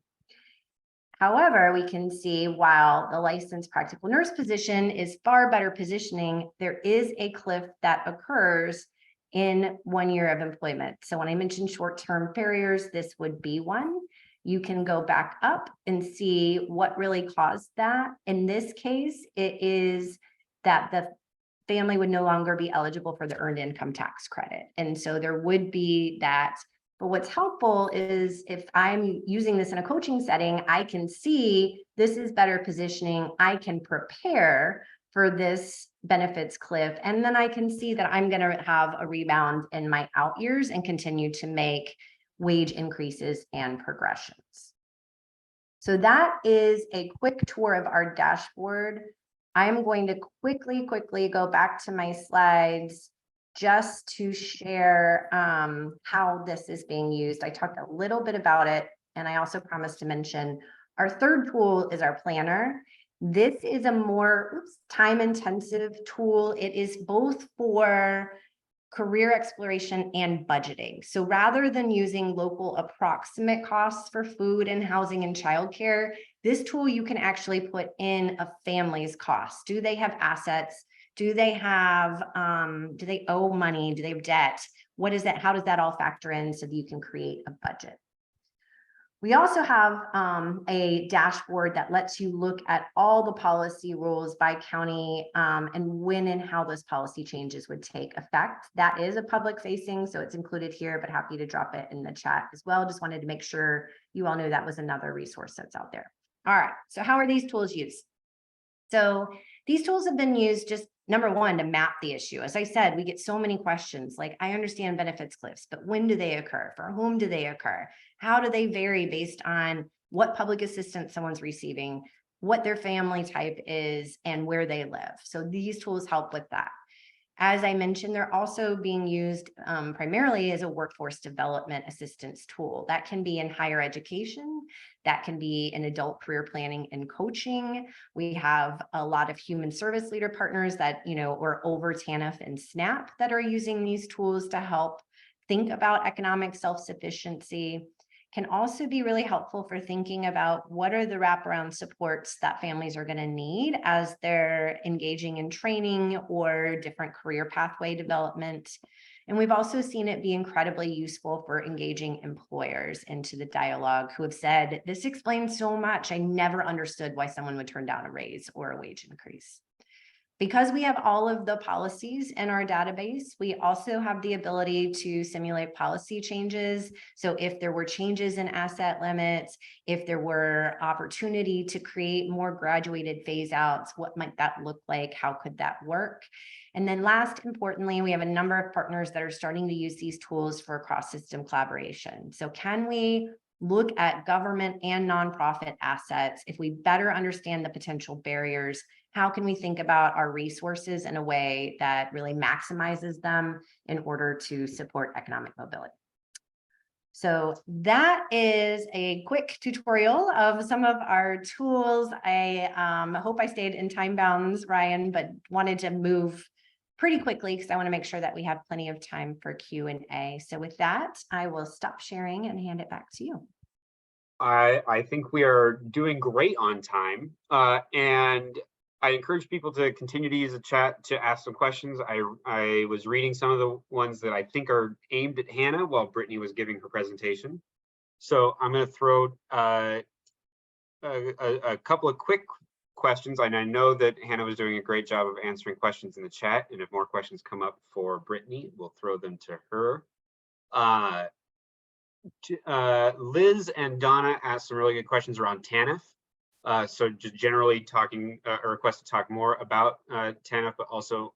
However, we can see while the licensed practical nurse position is far better positioning, there is a cliff that occurs in 1 year of employment. So when I mentioned short-term barriers, this would be one. You can go back up and see what really caused that. In this case, it is that the family would no longer be eligible for the earned income tax credit. And so there would be that. But what's helpful is if I'm using this in a coaching setting, I can see this is better positioning. I can prepare for this benefits cliff. And then I can see that I'm going to have a rebound in my out years and continue to make wage increases and progressions. So that is a quick tour of our dashboard. I'm going to quickly go back to my slides just to share how this is being used. I talked a little bit about it, and I also promised to mention our third tool is our planner. This is a more time-intensive tool. It is both for career exploration and budgeting. So rather than using local approximate costs for food and housing and childcare, this tool you can actually put in a family's costs. Do they have assets? Do they have, do they owe money? Do they have debt? What is that? How does that all factor in so that you can create a budget? We also have a dashboard that lets you look at all the policy rules by county and when and how those policy changes would take effect. That is a public facing, so it's included here, but happy to drop it in the chat as well. Just wanted to make sure you all knew that was another resource that's out there. All right, so how are these tools used? So these tools have been used just number one, to map the issue. As I said, we get so many questions like, I understand benefits cliffs, but when do they occur? For whom do they occur? How do they vary based on what public assistance someone's receiving, what their family type is, and where they live? So these tools help with that. As I mentioned, they're also being used primarily as a workforce development assistance tool. That can be in higher education, that can be in adult career planning and coaching. We have a lot of human service leader partners that, are over TANF and SNAP that are using these tools to help think about economic self-sufficiency. Can also be really helpful for thinking about what are the wraparound supports that families are going to need as they're engaging in training or different career pathway development. And we've also seen it be incredibly useful for engaging employers into the dialogue who have said, this explains so much. I never understood why someone would turn down a raise or a wage increase. Because we have all of the policies in our database, we also have the ability to simulate policy changes. So if there were changes in asset limits, if there were opportunity to create more graduated phase outs, what might that look like? How could that work? And then last, importantly, we have a number of partners that are starting to use these tools for cross-system collaboration. So can we look at government and nonprofit assets? If we better understand the potential barriers, how can we think about our resources in a way that really maximizes them in order to support economic mobility? So that is a quick tutorial of some of our tools. I hope I stayed in time bounds, Ryan, but wanted to move pretty quickly because I want to make sure that we have plenty of time for Q&A. So with that, I will stop sharing and hand it back to you. I think we are doing great on time, and I encourage people to continue to use the chat to ask some questions. I was reading some of the ones that I think are aimed at Hannah while Brittany was giving her presentation. So I'm going to throw a couple of quick questions, and I know that Hannah was doing a great job of answering questions in the chat, and if more questions come up for Brittany, we'll throw them to her. Liz and Donna asked some really good questions around TANF. So just generally talking, a request to talk more about TANF, but also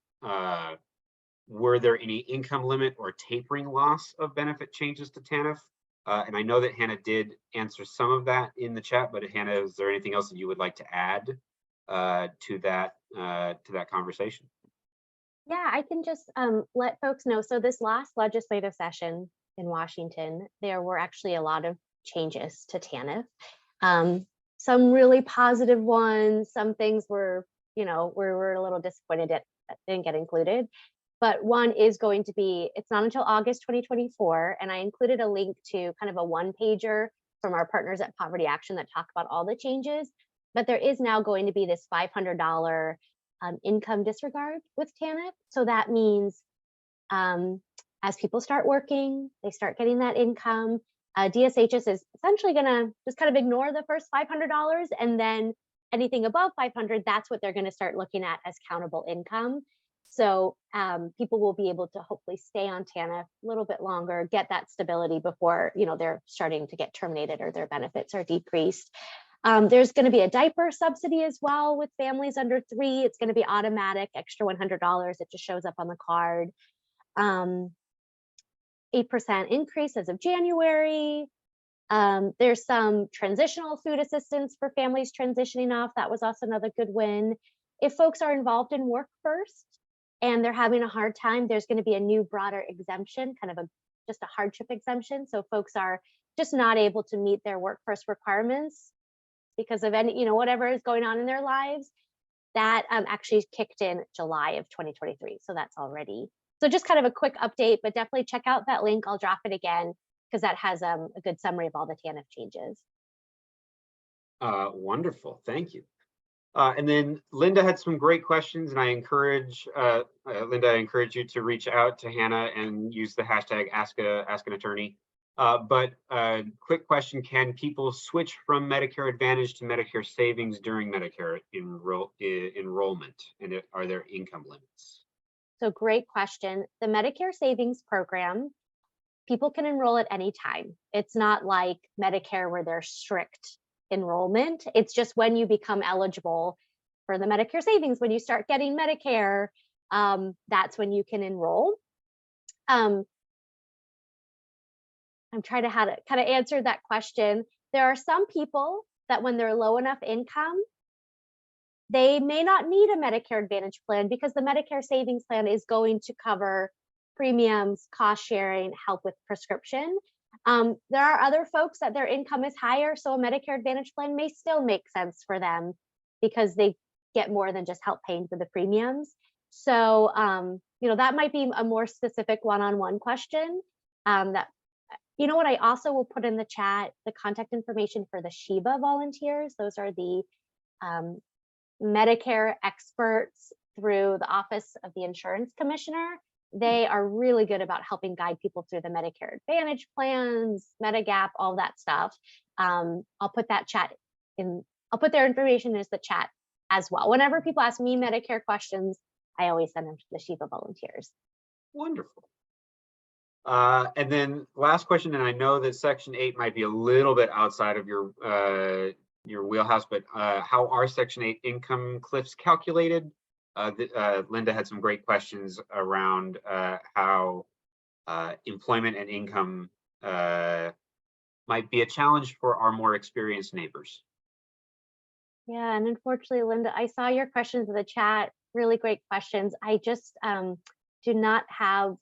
were there any income limit or tapering loss of benefit changes to TANF? And I know that Hannah did answer some of that in the chat, but Hannah, is there anything else that you would like to add to that conversation? Yeah, I can just let folks know. So this last legislative session in Washington, there were actually a lot of changes to TANF. Some really positive ones, some things were, we're a little disappointed that didn't get included. But one is going to be, it's not until August 2024, and I included a link to kind of a one-pager from our partners at Poverty Action that talk about all the changes. But there is now going to be this $500 income disregard with TANF. So that means as people start working, they start getting that income. DSHS is essentially going to just kind of ignore the first $500, and then anything above 500, that's what they're going to start looking at as countable income. So people will be able to hopefully stay on TANF a little bit longer, get that stability before they're starting to get terminated or their benefits are decreased. There's going to be a diaper subsidy as well with families under 3. It's going to be automatic, extra $100. It just shows up on the card. 8% increase as of January. There's some transitional food assistance for families transitioning off. That was also another good win. If folks are involved in Work First and they're having a hard time, there's going to be a new broader exemption, kind of just a hardship exemption. So folks are just not able to meet their Work First requirements because of any, whatever is going on in their lives. That actually kicked in July of 2023. So that's already. So just kind of a quick update, but definitely check out that link. I'll drop it again because that has a good summary of all the TANF changes. Wonderful, thank you. And then Linda had some great questions, and I encourage Linda, I encourage you to reach out to Hannah and use the hashtag Ask an Attorney. But quick question: can people switch from Medicare Advantage to Medicare Savings during Medicare enrollment, and are there income limits? So great question. The Medicare Savings Program, people can enroll at any time. It's not like Medicare where there's strict enrollment. It's just when you become eligible for the Medicare Savings, when you start getting Medicare, that's when you can enroll. I'm trying to kind of answer that question. There are some people that when they're low enough income, they may not need a Medicare Advantage plan because the Medicare Savings Plan is going to cover premiums, cost sharing, help with prescription. There are other folks that their income is higher, so a Medicare Advantage plan may still make sense for them because they get more than just help paying for the premiums. So, that might be a more specific one-on-one question. What I also will put in the chat, the contact information for the SHEBA volunteers. Those are the Medicare experts through the Office of the Insurance Commissioner. They are really good about helping guide people through the Medicare Advantage plans, Medigap, all that stuff. I'll put that chat in, I'll put their information in the chat as well. Whenever people ask me Medicare questions, I always send them to the SHEBA volunteers. Wonderful. And then last question, and I know that Section 8 might be a little bit outside of your wheelhouse, but how are Section 8 income cliffs calculated? Linda had some great questions around how employment and income might be a challenge for our more experienced neighbors. Yeah, and unfortunately, Linda, I saw your questions in the chat, really great questions. I just do not have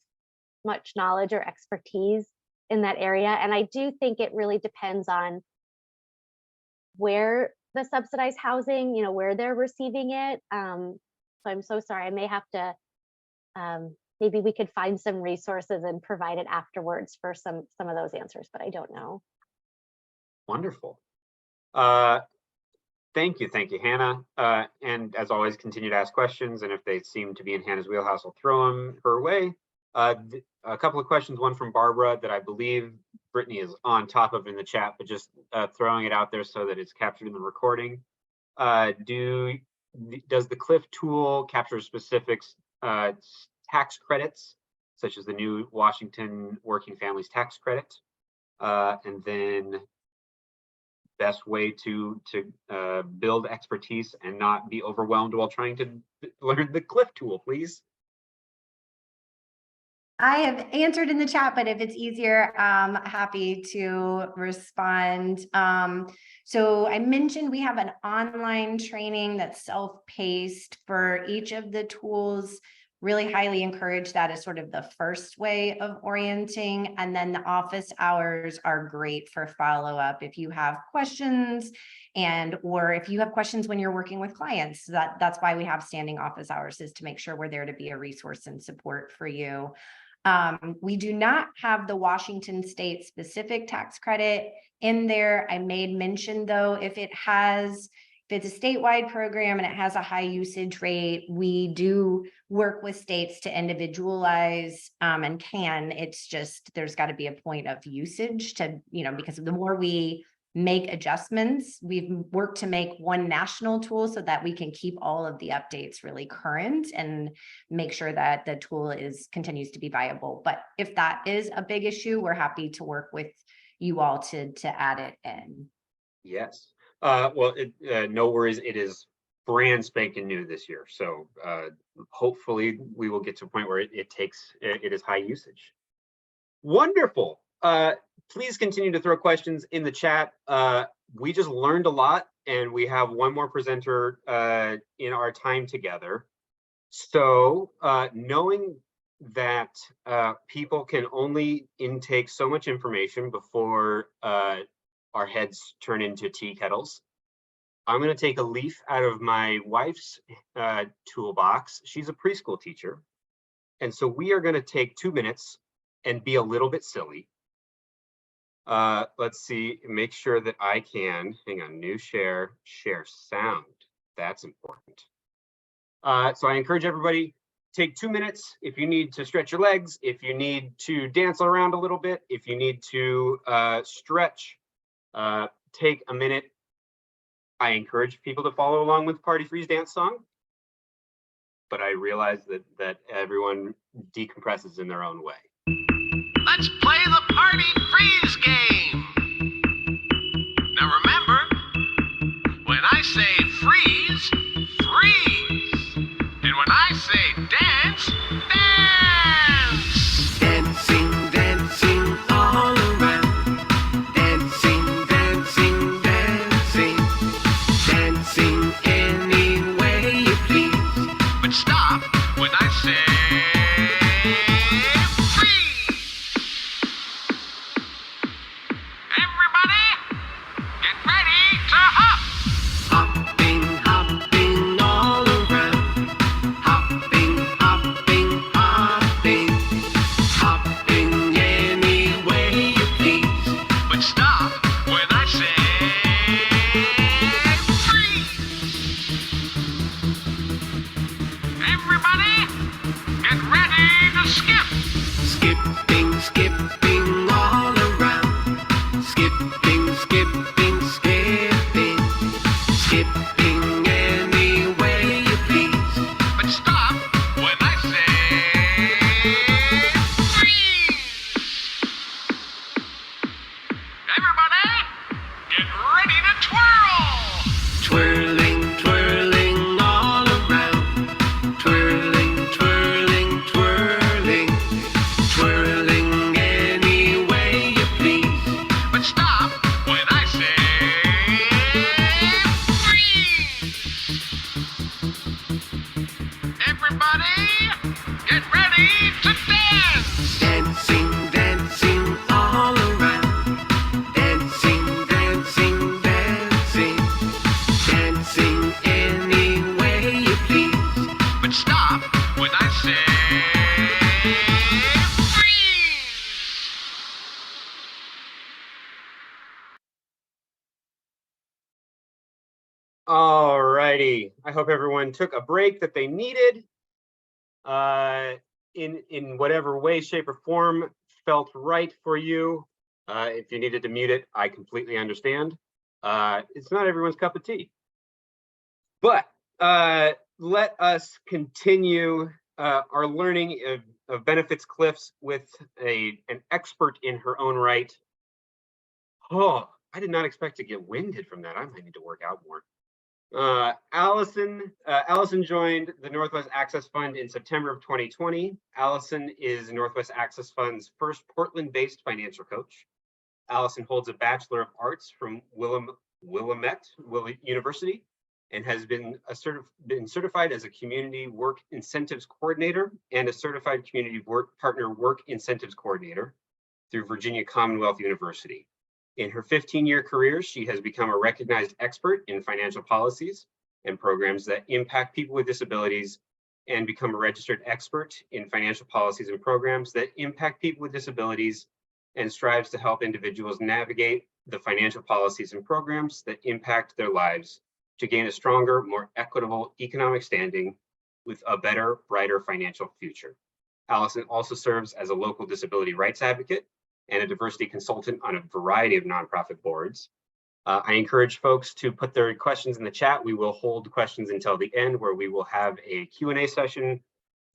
much knowledge or expertise in that area. And I do think it really depends on where the subsidized housing, where they're receiving it. So I'm so sorry, I may have to, maybe we could find some resources and provide it afterwards for some of those answers, but I don't know. Wonderful. Thank you, Hannah. And as always, continue to ask questions. And if they seem to be in Hannah's wheelhouse, I'll throw them her way. A couple of questions, one from Barbara that I believe Brittany is on top of in the chat, but just throwing it out there so that it's captured in the recording. Does the CLIF tool capture specific tax credits, such as the new Washington Working Families Tax Credit? And then best way to build expertise and not be overwhelmed while trying to learn the Cliff tool, please. I have answered in the chat, but if it's easier, happy to respond. So I mentioned we have an online training that's self-paced for each of the tools. Really highly encourage that as sort of the first way of orienting. And then the office hours are great for follow-up if you have questions or if you have questions when you're working with clients. That's why we have standing office hours, is to make sure we're there to be a resource and support for you. We do not have the Washington State specific tax credit in there. I made mention though, if it's a statewide program and it has a high usage rate, we do work with states to individualize and it's just, there's got to be a point of usage to, because the more we make adjustments, we've worked to make one national tool so that we can keep all of the updates really current and make sure that the tool continues to be viable. But if that is a big issue, we're happy to work with you all to add it in. Yes. Well, no worries. It is brand spanking new this year. So hopefully we will get to a point where it is high usage. Wonderful. Please continue to throw questions in the chat. We just learned a lot and we have one more presenter in our time together. So knowing that people can only intake so much information before our heads turn into tea kettles, I'm going to take a leaf out of my wife's toolbox. She's a preschool teacher. And so we are going to take 2 minutes and be a little bit silly. Let's see, make sure that I can, hang on, new share sound. That's important. So I encourage everybody, take 2 minutes if you need to stretch your legs, if you need to dance around a little bit, if you need to stretch, take a minute. I encourage people to follow along with Party Freeze dance song, but I realize that everyone decompresses in their own way. Let's play the Party Freeze game. Now remember, when I say freeze, freeze. And when I say dance, dance. Dancing, dancing all around. Dancing, dancing, dancing. Dancing any way you please. But stop when I say Alrighty, I hope everyone took a break that they needed in whatever way, shape, or form felt right for you. If you needed to mute it, I completely understand. It's not everyone's cup of tea. But let us continue our learning of benefits cliffs with an expert in her own right. Oh, I did not expect to get winded from that. I might need to work out more. Allison joined the Northwest Access Fund in September of 2020. Allison is Northwest Access Fund's first Portland-based financial coach. Allison holds a Bachelor of Arts from Willamette University and has been certified as a community work incentives coordinator and a certified community partner work incentives coordinator through Virginia Commonwealth University. In her 15-year career, she has become a recognized expert in financial policies and programs that impact people with disabilities, and become a registered expert in financial policies and programs that impact people with disabilities, and strives to help individuals navigate the financial policies and programs that impact their lives to gain a stronger, more equitable economic standing with a better, brighter financial future. Allison also serves as a local disability rights advocate and a diversity consultant on a variety of nonprofit boards. I encourage folks to put their questions in the chat. We will hold questions until the end, where we will have a Q&A session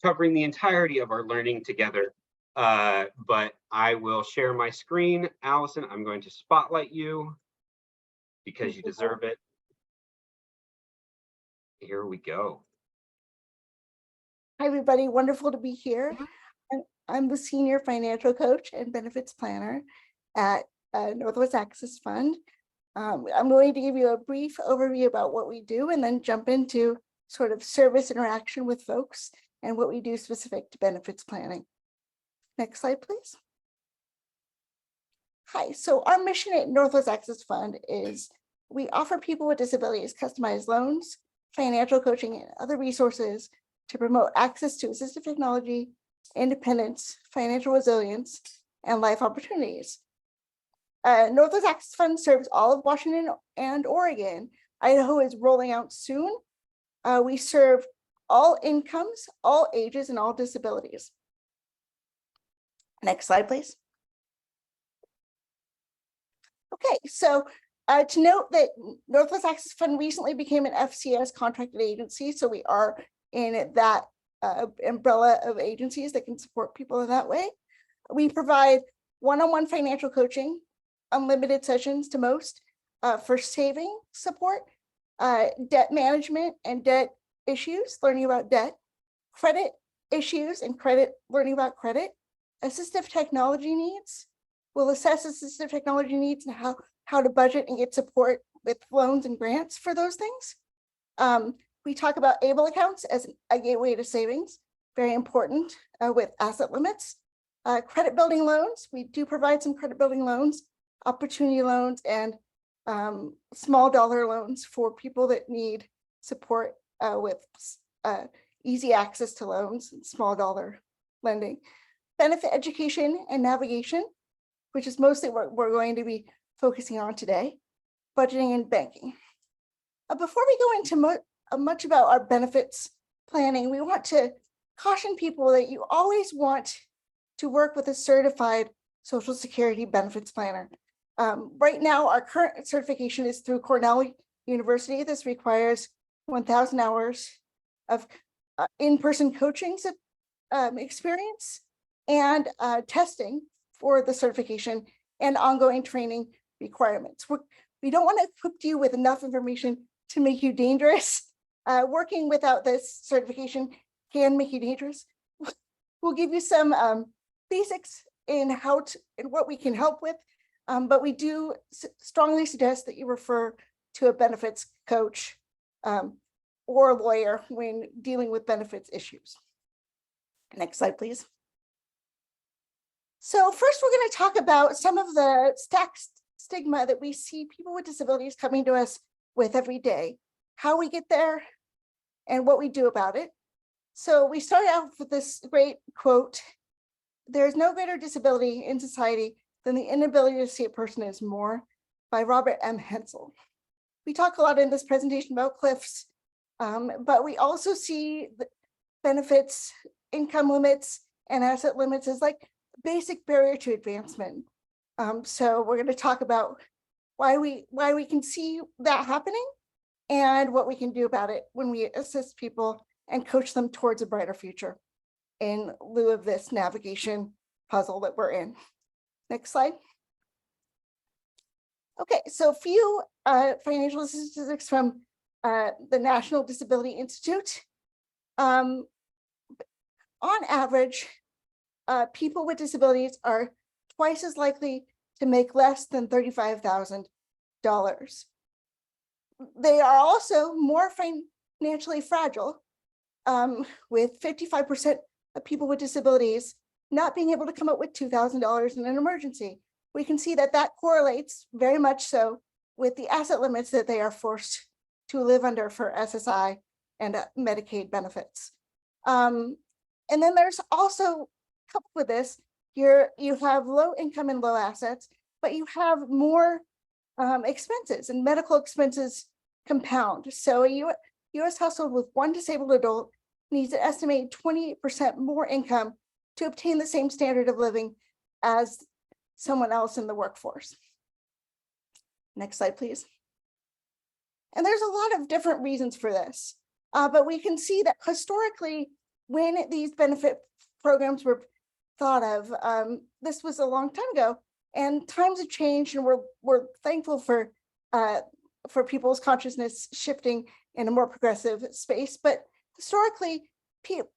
covering the entirety of our learning together. But I will share my screen. Allison, I'm going to spotlight you because you deserve it. Here we go. Hi, everybody. Wonderful to be here. I'm the senior financial coach and benefits planner at Northwest Access Fund. I'm going to give you a brief overview about what we do and then jump into sort of service interaction with folks and what we do specific to benefits planning. Next slide, please. Hi, so our mission at Northwest Access Fund is we offer people with disabilities customized loans, financial coaching, and other resources to promote access to assistive technology, independence, financial resilience, and life opportunities. Northwest Access Fund serves all of Washington and Oregon. Idaho is rolling out soon. We serve all incomes, all ages, and all disabilities. Next slide, please. Okay, so to note that Northwest Access Fund recently became an FCS contracted agency, so we are in that umbrella of agencies that can support people in that way. We provide one-on-one financial coaching, unlimited sessions to most, for saving support, debt management and debt issues, learning about debt, credit issues and learning about credit, assistive technology needs. We'll assess assistive technology needs and how to budget and get support with loans and grants for those things. We talk about ABLE accounts as a gateway to savings, very important with asset limits. Credit building loans, we do provide some credit building loans, opportunity loans, and small dollar loans for people that need support with easy access to loans and small dollar lending. Benefit education and navigation, which is mostly what we're going to be focusing on today, budgeting and banking. Before we go into much about our benefits planning, we want to caution people that you always want to work with a certified Social Security benefits planner. Right now, our current certification is through Cornell University. This requires 1,000 hours of in-person coaching experience and testing for the certification and ongoing training requirements. We don't want to equip you with enough information to make you dangerous. Working without this certification can make you dangerous. We'll give you some basics in what we can help with, but we do strongly suggest that you refer to a benefits coach or a lawyer when dealing with benefits issues. Next slide, please. So first, we're going to talk about some of the stigma that we see people with disabilities coming to us with every day, how we get there, and what we do about it. So we start out with this great quote: "There's no greater disability in society than the inability to see a person as more," by Robert M. Hensel. We talk a lot in this presentation about cliffs, but we also see the benefits, income limits, and asset limits as like a basic barrier to advancement. So we're going to talk about why we can see that happening and what we can do about it when we assist people and coach them towards a brighter future in lieu of this navigation puzzle that we're in. Next slide. Okay, so a few financial statistics from the National Disability Institute. On average, people with disabilities are twice as likely to make less than $35,000. They are also more financially fragile, with 55% of people with disabilities not being able to come up with $2,000 in an emergency. We can see that that correlates very much so with the asset limits that they are forced to live under for SSI and Medicaid benefits. And then there's also, coupled with this, you have low income and low assets, but you have more expenses, and medical expenses compound. So a US household with one disabled adult needs an estimated 28% more income to obtain the same standard of living as someone else in the workforce. Next slide, please. And there's a lot of different reasons for this, but we can see that historically, when these benefit programs were thought of, this was a long time ago, and times have changed, and we're thankful for people's consciousness shifting in a more progressive space. But historically,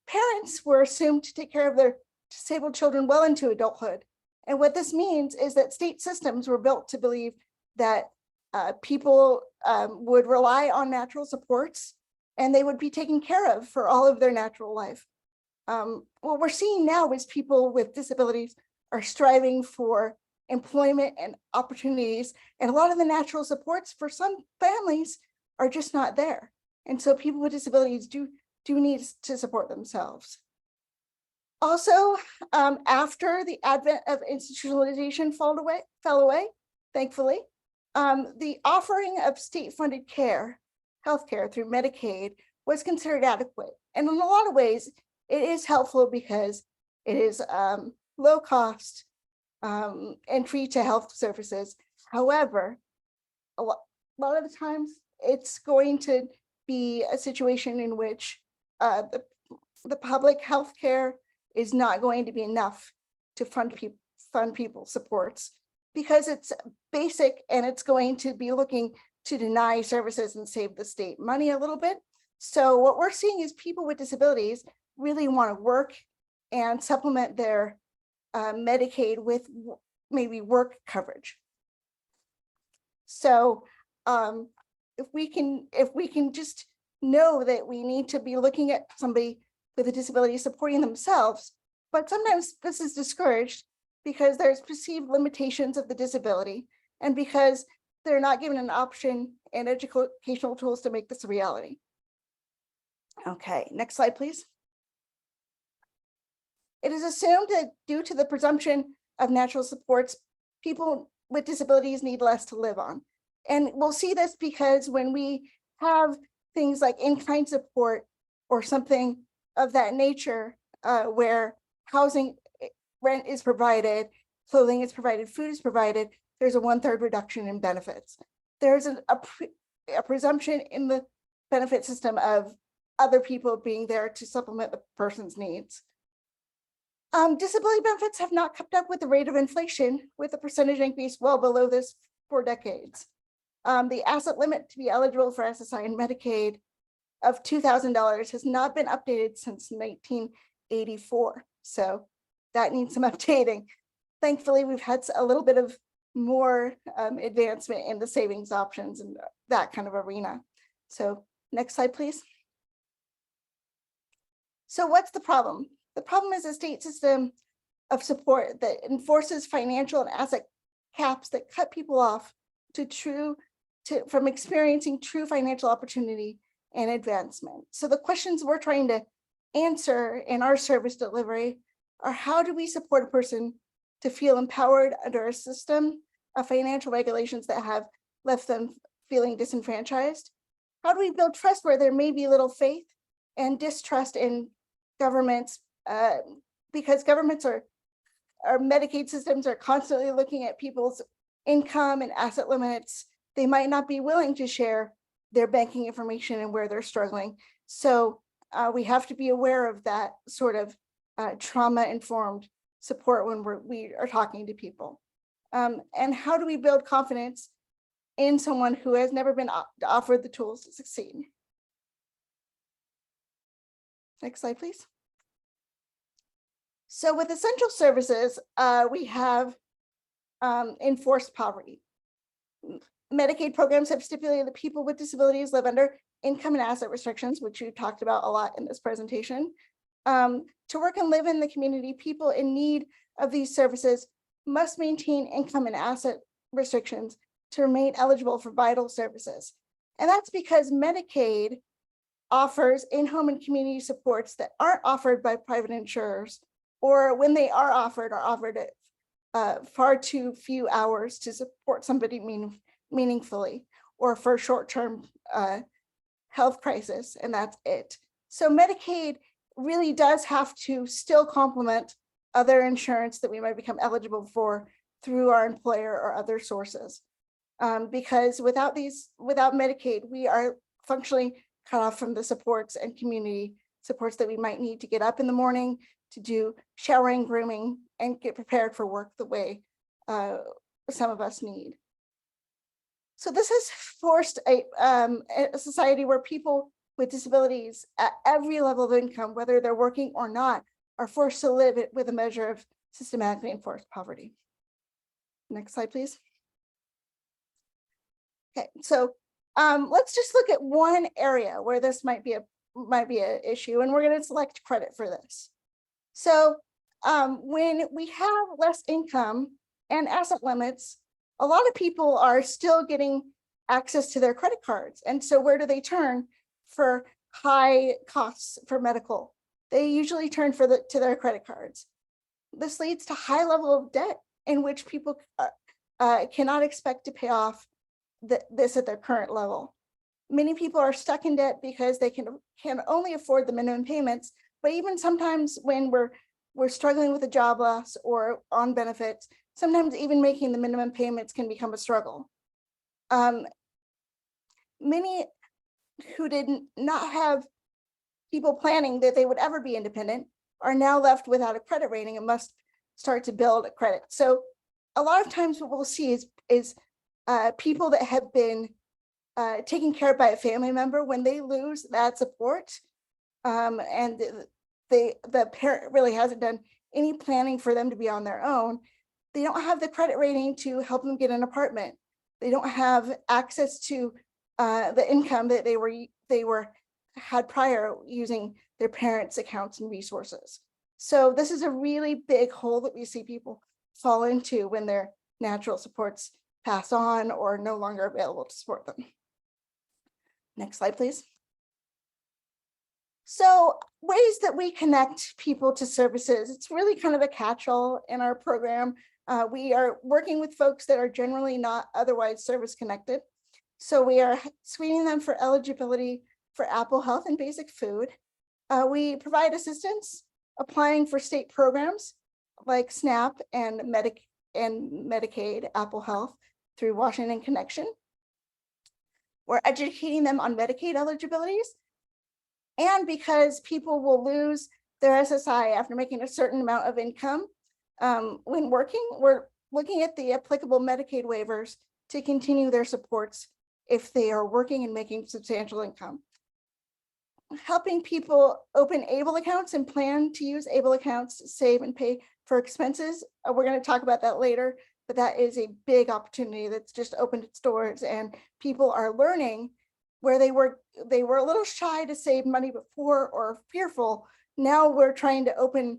parents were assumed to take care of their disabled children well into adulthood. And what this means is that state systems were built to believe that people would rely on natural supports and they would be taken care of for all of their natural life. What we're seeing now is people with disabilities are striving for employment and opportunities, and a lot of the natural supports for some families are just not there. And so people with disabilities do need to support themselves. Also, after the advent of institutionalization fell away, thankfully, the offering of state-funded care, healthcare through Medicaid, was considered adequate. And in a lot of ways, it is helpful because it is low cost entry to health services. However, a lot of the times it's going to be a situation in which the public health care is not going to be enough to fund people's supports, because it's basic and it's going to be looking to deny services and save the state money a little bit. So what we're seeing is people with disabilities really want to work and supplement their Medicaid with maybe work coverage. So if we can just know that we need to be looking at somebody with a disability supporting themselves, but sometimes this is discouraged because there's perceived limitations of the disability and because they're not given an option and educational tools to make this a reality. Okay, next slide, please. It is assumed that due to the presumption of natural supports, people with disabilities need less to live on. And we'll see this because when we have things like in-kind support or something of that nature, where housing, rent is provided, clothing is provided, food is provided, there's a 1/3 reduction in benefits. There's a presumption in the benefit system of other people being there to supplement the person's needs. Disability benefits have not kept up with the rate of inflation, with the percentage increase well below this for decades. The asset limit to be eligible for SSI and Medicaid of $2,000 has not been updated since 1984. So that needs some updating. Thankfully, we've had a little bit of more advancement in the savings options and that kind of arena. So next slide, please. So what's the problem? The problem is a state system of support that enforces financial and asset caps that cut people off from experiencing true financial opportunity and advancement. So the questions we're trying to answer in our service delivery are: how do we support a person to feel empowered under a system of financial regulations that have left them feeling disenfranchised? How do we build trust where there may be little faith and distrust in governments, because governments our Medicaid systems are constantly looking at people's income and asset limits. They might not be willing to share their banking information and where they're struggling. So we have to be aware of that sort of trauma-informed support when we are talking to people. And how do we build confidence in someone who has never been offered the tools to succeed. Next slide, please. So with essential services, we have enforced poverty. Medicaid programs have stipulated that people with disabilities live under income and asset restrictions, which you talked about a lot in this presentation. To work and live in the community, people in need of these services must maintain income and asset restrictions to remain eligible for vital services. And that's because Medicaid offers in-home and community supports that aren't offered by private insurers, or when they are offered at far too few hours to support somebody meaningfully, or for short-term health crisis, and that's it. So Medicaid really does have to still complement other insurance that we might become eligible for through our employer or other sources. Because without Medicaid, we are functionally cut off from the supports and community supports that we might need to get up in the morning, to do showering, grooming, and get prepared for work the way some of us need. So this has forced a society where people with disabilities at every level of income, whether they're working or not, are forced to live it with a measure of systematically enforced poverty. Next slide, please. Okay, so let's just look at one area where this might be an issue, and we're going to select credit for this. So when we have less income and asset limits, a lot of people are still getting access to their credit cards. And so where do they turn for high costs for medical? They usually turn to their credit cards. This leads to high level of debt in which people cannot expect to pay off this at their current level. Many people are stuck in debt because they can only afford the minimum payments, but even sometimes when we're struggling with a job loss or on benefits, sometimes even making the minimum payments can become a struggle. Many who did not have people planning that they would ever be independent are now left without a credit rating and must start to build a credit. So a lot of times what we'll see is people that have been taken care of by a family member, when they lose that support, and the parent really hasn't done any planning for them to be on their own, they don't have the credit rating to help them get an apartment. They don't have access to the income that they had prior using their parents' accounts and resources. So this is a really big hole that we see people fall into when their natural supports pass on or no longer available to support them. Next slide, please. So ways that we connect people to services, it's really kind of a catch-all in our program. We are working with folks that are generally not otherwise service connected. So we are screening them for eligibility for Apple Health and basic food. We provide assistance applying for state programs like SNAP and Medicaid, Apple Health through Washington Connection. We're educating them on Medicaid eligibilities. And because people will lose their SSI after making a certain amount of income when working, we're looking at the applicable Medicaid waivers to continue their supports if they are working and making substantial income. Helping people open ABLE accounts and plan to use ABLE accounts to save and pay for expenses. We're going to talk about that later, but that is a big opportunity that's just opened its doors, and people are learning where they were a little shy to save money before or fearful. Now we're trying to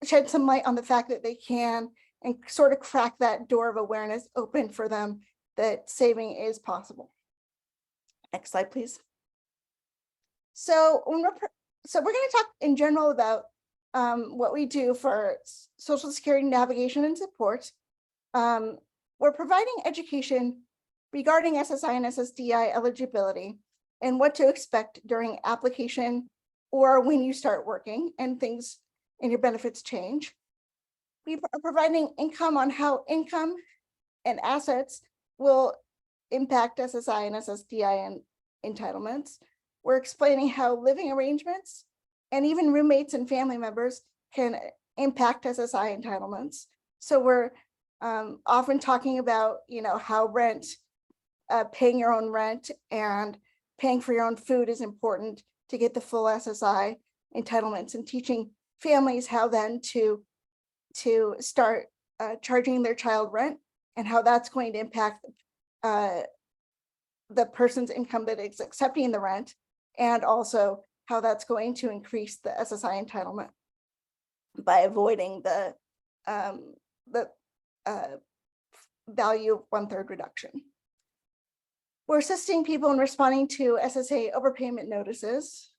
shed some light on the fact that they can, and sort of crack that door of awareness open for them that saving is possible. Next slide, please. So we're going to talk in general about what we do for Social Security navigation and support. We're providing education regarding SSI and SSDI eligibility and what to expect during application or when you start working and things and your benefits change. We are providing income on how income and assets will impact SSI and SSDI and entitlements. We're explaining how living arrangements and even roommates and family members can impact SSI entitlements. So we're often talking about, how rent, paying your own rent and paying for your own food is important to get the full SSI entitlements, and teaching families how then to start charging their child rent, and how that's going to impact the person's income that is accepting the rent, and also how that's going to increase the SSI entitlement by avoiding the value of 1/3 reduction. We're assisting people in responding to SSA overpayment notices.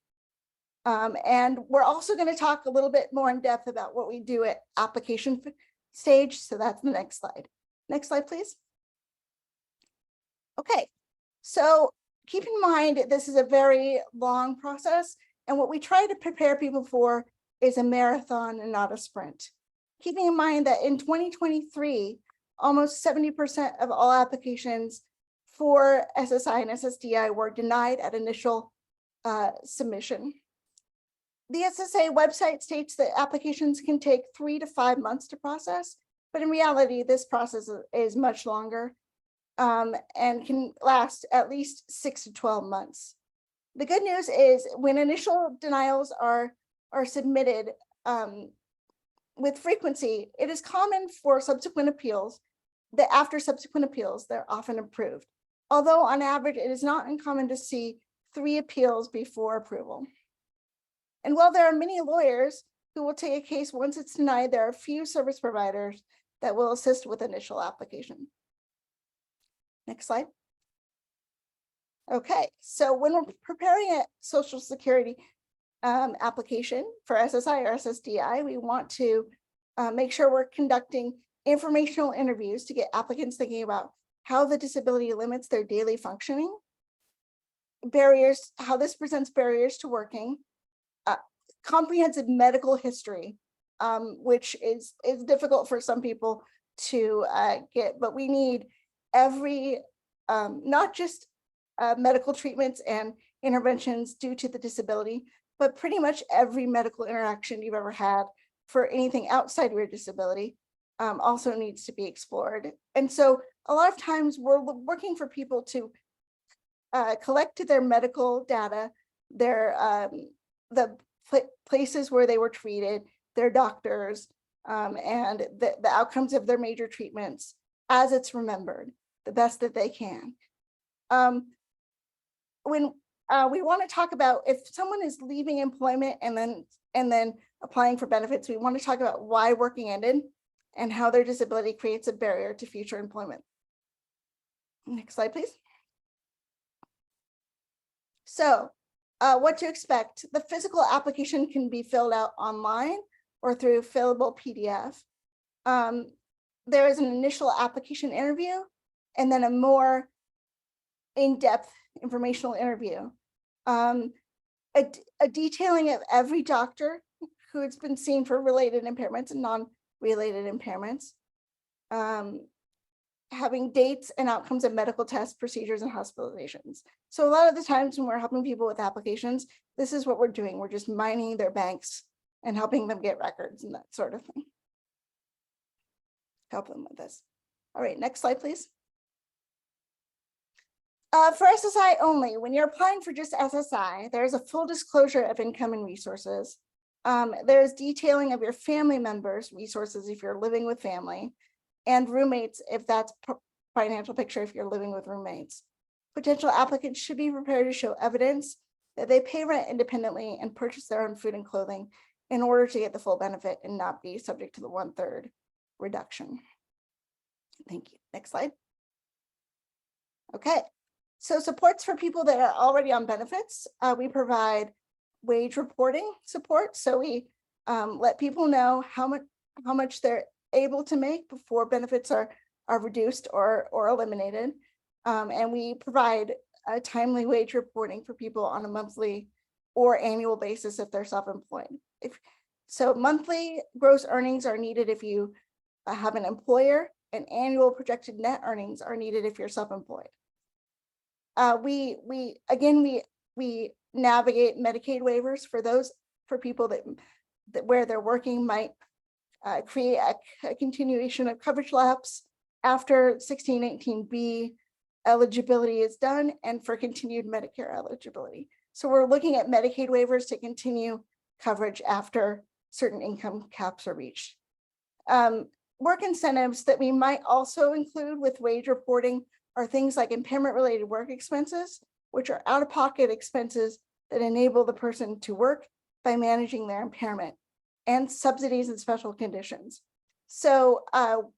And we're also going to talk a little bit more in depth about what we do at application stage. So that's the next slide. Next slide, please. Okay, so keep in mind, this is a very long process. And what we try to prepare people for is a marathon and not a sprint. Keeping in mind that in 2023, almost 70% of all applications for SSI and SSDI were denied at initial submission. The SSA website states that applications can take 3 to 5 months to process, but in reality, this process is much longer and can last at least 6 to 12 months. The good news is when initial denials are submitted with frequency, it is common for subsequent appeals that after subsequent appeals, they're often approved. Although on average, it is not uncommon to see 3 appeals before approval. And while there are many lawyers who will take a case once it's denied, there are few service providers that will assist with initial application. Next slide. Okay, so when we're preparing a Social Security application for SSI or SSDI, we want to make sure we're conducting informational interviews to get applicants thinking about how the disability limits their daily functioning, barriers, how this presents barriers to working, comprehensive medical history, which is difficult for some people to get, but we need every, not just medical treatments and interventions due to the disability, but pretty much every medical interaction you've ever had for anything outside of your disability also needs to be explored. And so a lot of times we're working for people to collect their medical data, their the places where they were treated, their doctors, and the outcomes of their major treatments as it's remembered, the best that they can. When we want to talk about if someone is leaving employment and then applying for benefits, we want to talk about why working ended and how their disability creates a barrier to future employment. Next slide, please. So what to expect. The physical application can be filled out online or through fillable PDF. There is an initial application interview and then a more in-depth informational interview. A detailing of every doctor who has been seen for related impairments and non-related impairments. Having dates and outcomes of medical tests, procedures, and hospitalizations. So a lot of the times when we're helping people with applications, this is what we're doing. We're just mining their banks and helping them get records and that sort of thing. Help them with this. All right, next slide, please. For SSI only, when you're applying for just SSI, there's a full disclosure of income and resources. There's detailing of your family members' resources if you're living with family, and roommates if that's financial picture if you're living with roommates. Potential applicants should be prepared to show evidence that they pay rent independently and purchase their own food and clothing in order to get the full benefit and not be subject to the 1/3 reduction. Thank you. Next slide. Okay, so supports for people that are already on benefits. We provide wage reporting support. So we let people know how much they're able to make before benefits are reduced or eliminated. And we provide a timely wage reporting for people on a monthly or annual basis if they're self-employed. So monthly gross earnings are needed if you have an employer, and annual projected net earnings are needed if you're self-employed. We navigate Medicaid waivers for people that where they're working might create a continuation of coverage lapse after 1619B eligibility is done and for continued Medicare eligibility. So we're looking at Medicaid waivers to continue coverage after certain income caps are reached. Work incentives that we might also include with wage reporting are things like impairment-related work expenses, which are out-of-pocket expenses that enable the person to work by managing their impairment, and subsidies and special conditions. So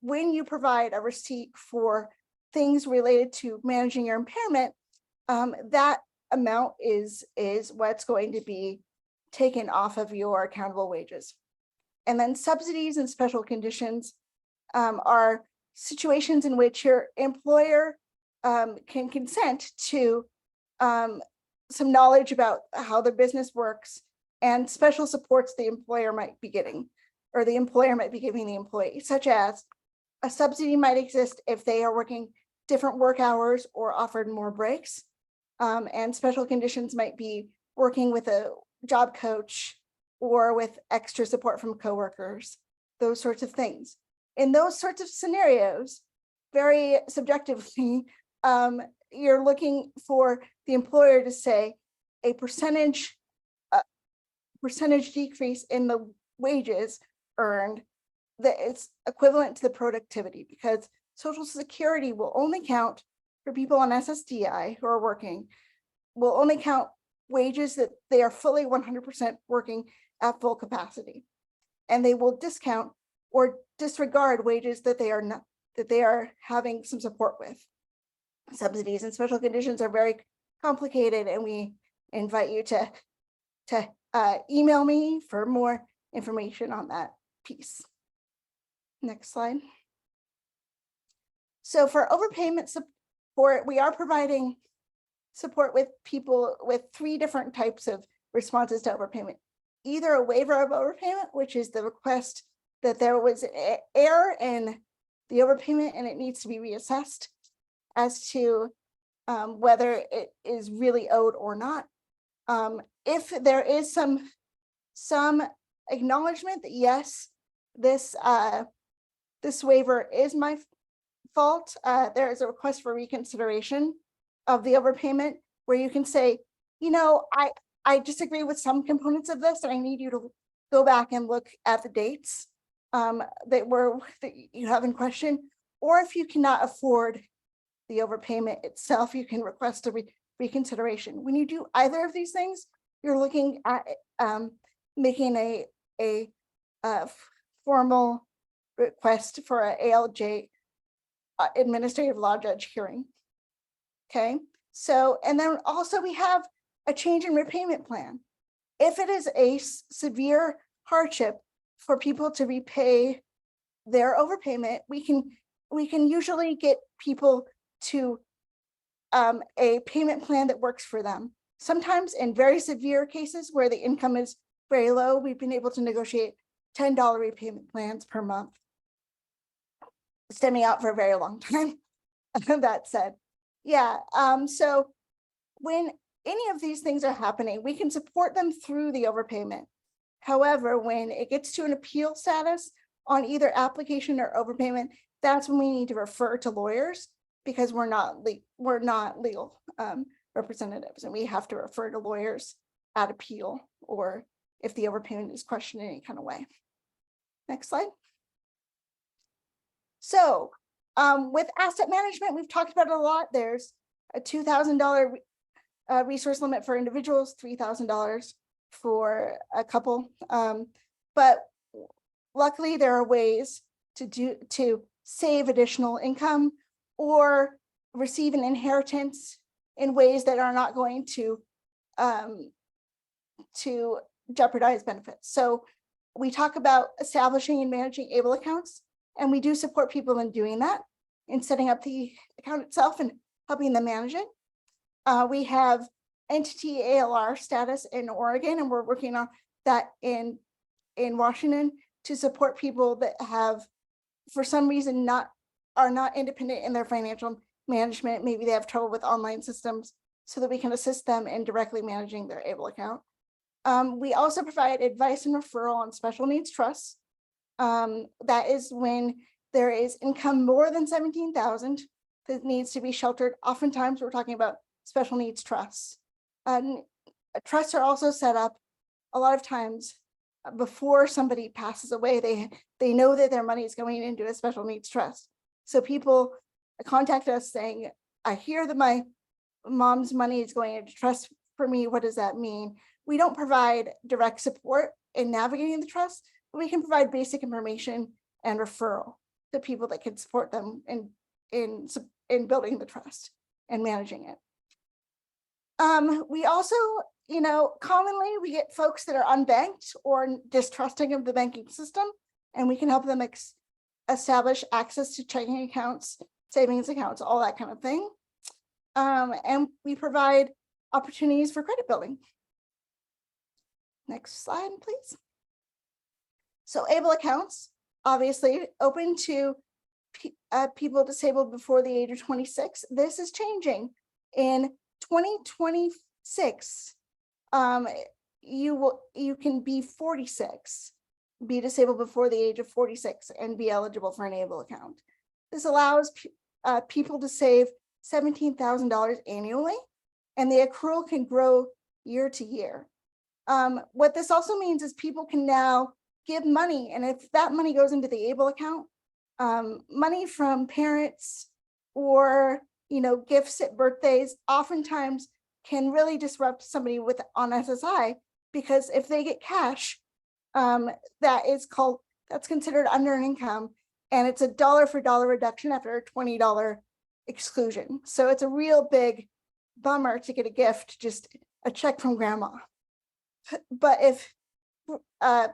when you provide a receipt for things related to managing your impairment, that amount is what's going to be taken off of your accountable wages. And then subsidies and special conditions are situations in which your employer can consent to some knowledge about how the business works and special supports the employer might be getting, or the employer might be giving the employee, such as a subsidy might exist if they are working different work hours or offered more breaks. And special conditions might be working with a job coach or with extra support from coworkers, those sorts of things. In those sorts of scenarios, very subjectively, you're looking for the employer to say a percentage decrease in the wages earned that it's equivalent to the productivity, because Social Security will only count for people on SSDI who are working, will only count wages that they are fully 100% working at full capacity. And they will discount or disregard wages that they are not, that they are having some support with. Subsidies and special conditions are very complicated, and we invite you to email me for more information on that piece. Next slide. So for overpayment support, we are providing support with people with 3 different types of responses to overpayment. Either a waiver of overpayment, which is the request that there was an error in the overpayment and it needs to be reassessed as to whether it is really owed or not. If there is some acknowledgement that yes, this waiver is my fault, there is a request for reconsideration of the overpayment, where you can say, you know, I disagree with some components of this, and I need you to go back and look at the dates that you have in question. Or if you cannot afford the overpayment itself, you can request a reconsideration. When you do either of these things, you're looking at making a formal request for an ALJ administrative law judge hearing. Okay, so, and then also we have a change in repayment plan. If it is a severe hardship for people to repay their overpayment, we can usually get people to a payment plan that works for them. Sometimes in very severe cases where the income is very low, we've been able to negotiate $10 repayment plans per month, stemming out for a very long time. That said, yeah, so when any of these things are happening, we can support them through the overpayment. However, when it gets to an appeal status on either application or overpayment, that's when we need to refer to lawyers, because we're not legal representatives, and we have to refer to lawyers at appeal or if the overpayment is questioned in any kind of way. Next slide. So with asset management, we've talked about it a lot. There's a $2,000 resource limit for individuals, $3,000 for a couple. But luckily there are ways to save additional income or receive an inheritance in ways that are not going to jeopardize benefits. So we talk about establishing and managing ABLE accounts, and we do support people in doing that, in setting up the account itself and helping them manage it. We have entity ALR status in Oregon, and we're working on that in Washington to support people that have, for some reason, are not independent in their financial management. Maybe they have trouble with online systems, so that we can assist them in directly managing their ABLE account. We also provide advice and referral on special needs trusts. That is when there is income more than 17,000 that needs to be sheltered. Oftentimes we're talking about special needs trusts. Trusts are also set up a lot of times before somebody passes away. They know that their money is going into a special needs trust. So people contact us saying, I hear that my mom's money is going into trust for me. What does that mean? We don't provide direct support in navigating the trust, but we can provide basic information and referral to people that can support them in building the trust and managing it. We also, commonly we get folks that are unbanked or distrusting of the banking system, and we can help them establish access to checking accounts, savings accounts, all that kind of thing. And we provide opportunities for credit building. Next slide, please. So ABLE accounts, obviously open to people disabled before the age of 26. This is changing. In 2026, you can be 46, be disabled before the age of 46 and be eligible for an ABLE account. This allows people to save $17,000 annually, and the accrual can grow year to year. What this also means is people can now give money, and if that money goes into the ABLE account, money from parents or gifts at birthdays oftentimes can really disrupt somebody on SSI, because if they get cash, that's considered unearned income, and it's a dollar for dollar reduction after a $20 exclusion. So it's a real big bummer to get a gift, just a check from grandma. But if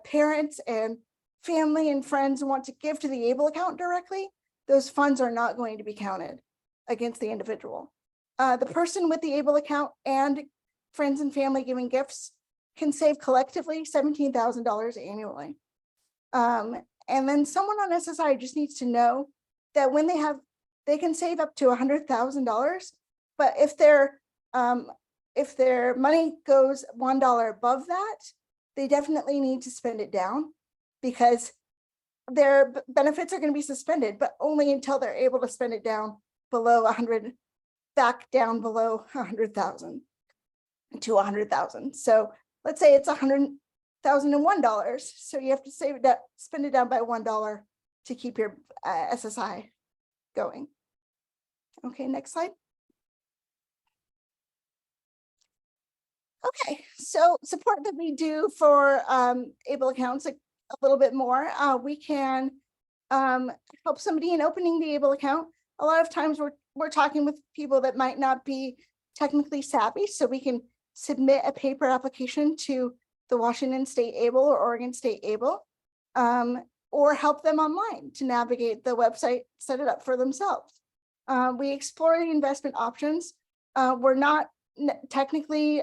parents and family and friends want to give to the ABLE account directly, those funds are not going to be counted against the individual. The person with the ABLE account and friends and family giving gifts can save collectively $17,000 annually. And then someone on SSI just needs to know that when they can save up to $100,000, but if their money goes $1 above that, they definitely need to spend it down, because their benefits are going to be suspended, but only until they're able to spend it down below 100, back down below 100,000 to 100,000. So let's say it's $100,001. So you have to spend it down by $1 to keep your SSI going. Okay, next slide. Okay, so support that we do for ABLE accounts a little bit more. We can help somebody in opening the ABLE account. A lot of times we're talking with people that might not be technically savvy, so we can submit a paper application to the Washington State ABLE or Oregon State ABLE, or help them online to navigate the website, set it up for themselves. We explore the investment options. We're not technically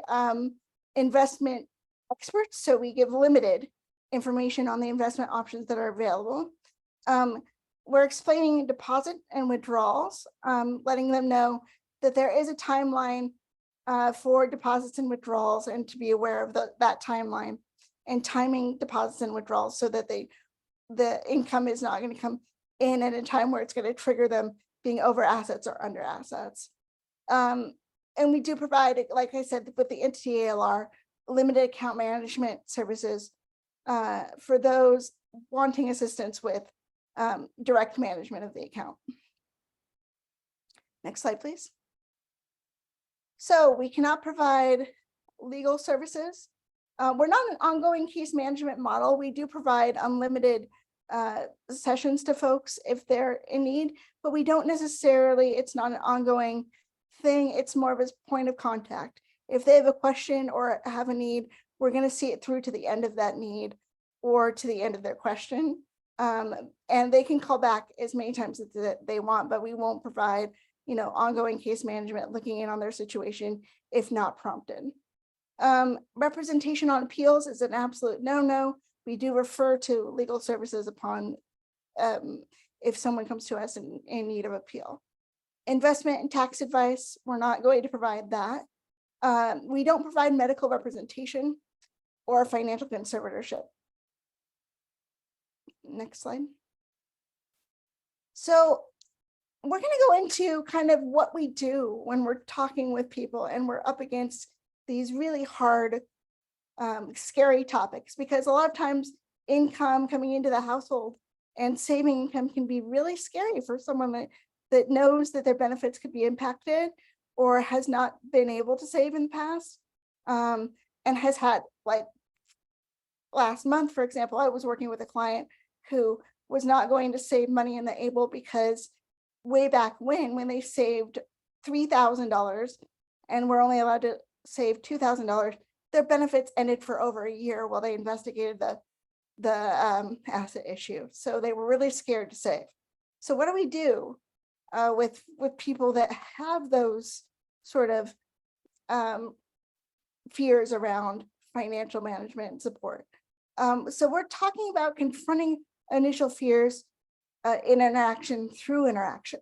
investment experts, so we give limited information on the investment options that are available. We're explaining deposit and withdrawals, letting them know that there is a timeline for deposits and withdrawals, and to be aware of that timeline, and timing deposits and withdrawals so that the income is not going to come in at a time where it's going to trigger them being over assets or under assets. And we do provide, like I said, with the entity ALR, limited account management services for those wanting assistance with direct management of the account. Next slide, please. So we cannot provide legal services. We're not an ongoing case management model. We do provide unlimited sessions to folks if they're in need, but we don't necessarily, it's not an ongoing thing. It's more of a point of contact. If they have a question or have a need, we're going to see it through to the end of that need or to the end of their question. And they can call back as many times as they want, but we won't provide, ongoing case management looking in on their situation if not prompted. Representation on appeals is an absolute no-no. We do refer to legal services upon if someone comes to us in need of appeal. Investment and tax advice, we're not going to provide that. We don't provide medical representation or financial conservatorship. Next slide. So we're going to go into kind of what we do when we're talking with people and we're up against these really hard, scary topics, because a lot of times income coming into the household and saving income can be really scary for someone that knows that their benefits could be impacted or has not been able to save in the past, and has had, like last month, for example, I was working with a client who was not going to save money in the ABLE because way back when they saved $3,000 and were only allowed to save $2,000, their benefits ended for over a year while they investigated the asset issue. So they were really scared to save. So what do we do with people that have those sort of fears around financial management and support? So we're talking about confronting initial fears in interaction through interaction.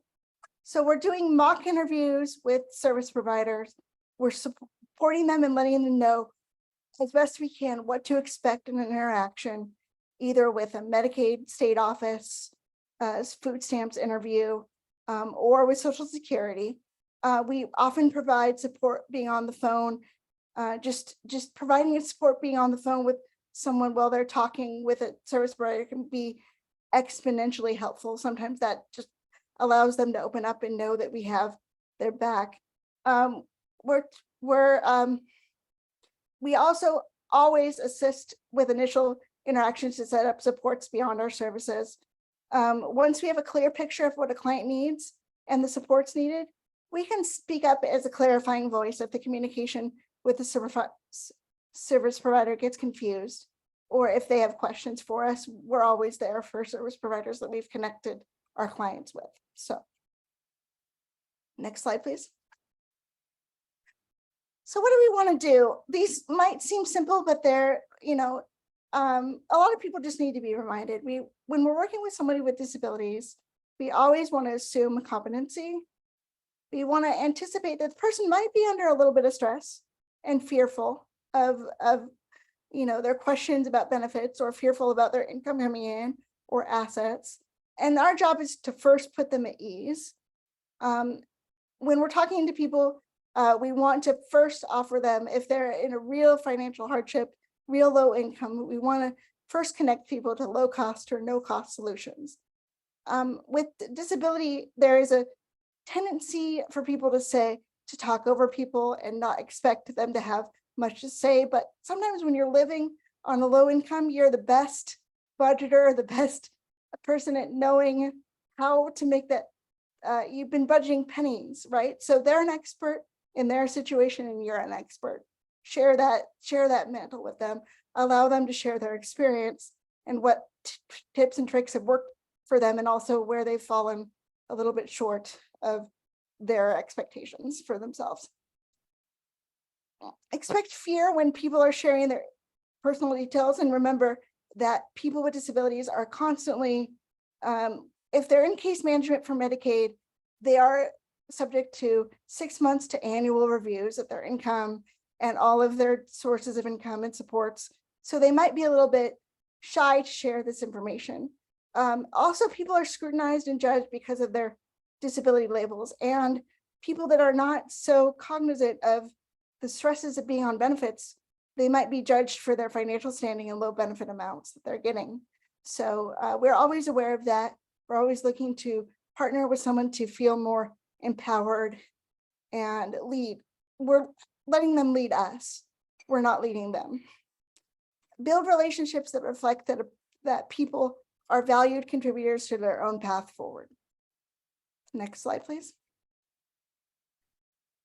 So we're doing mock interviews with service providers. We're supporting them and letting them know as best we can what to expect in an interaction, either with a Medicaid state office, food stamps interview, or with Social Security. We often provide support being on the phone, just providing support being on the phone with someone while they're talking with a service provider can be exponentially helpful. Sometimes that just allows them to open up and know that we have their back. We also always assist with initial interactions to set up supports beyond our services. Once we have a clear picture of what a client needs and the supports needed, we can speak up as a clarifying voice if the communication with the service provider gets confused, or if they have questions for us. We're always there for service providers that we've connected our clients with. So next slide, please. So what do we want to do? These might seem simple, but they're, a lot of people just need to be reminded. When we're working with somebody with disabilities, we always want to assume competency. We want to anticipate that the person might be under a little bit of stress and fearful of their questions about benefits, or fearful about their income coming in or assets. And our job is to first put them at ease. When we're talking to people, we want to first offer them, if they're in a real financial hardship, real low income, we want to first connect people to low cost or no cost solutions. With disability, there is a tendency for people to talk over people and not expect them to have much to say. But sometimes when you're living on a low income, you're the best budgeter, the best person at knowing how to make that. You've been budgeting pennies, right? So they're an expert in their situation and you're an expert. Share that mantle with them, allow them to share their experience and what tips and tricks have worked for them, and also where they've fallen a little bit short of their expectations for themselves. Expect fear when people are sharing their personal details, and remember that people with disabilities are constantly, if they're in case management for Medicaid, they are subject to 6 months to annual reviews of their income and all of their sources of income and supports. So they might be a little bit shy to share this information. Also, people are scrutinized and judged because of their disability labels, and people that are not so cognizant of the stresses of being on benefits, they might be judged for their financial standing and low benefit amounts that they're getting. So we're always aware of that. We're always looking to partner with someone to feel more empowered and lead. We're letting them lead us. We're not leading them. Build relationships that reflect that people are valued contributors to their own path forward. Next slide, please.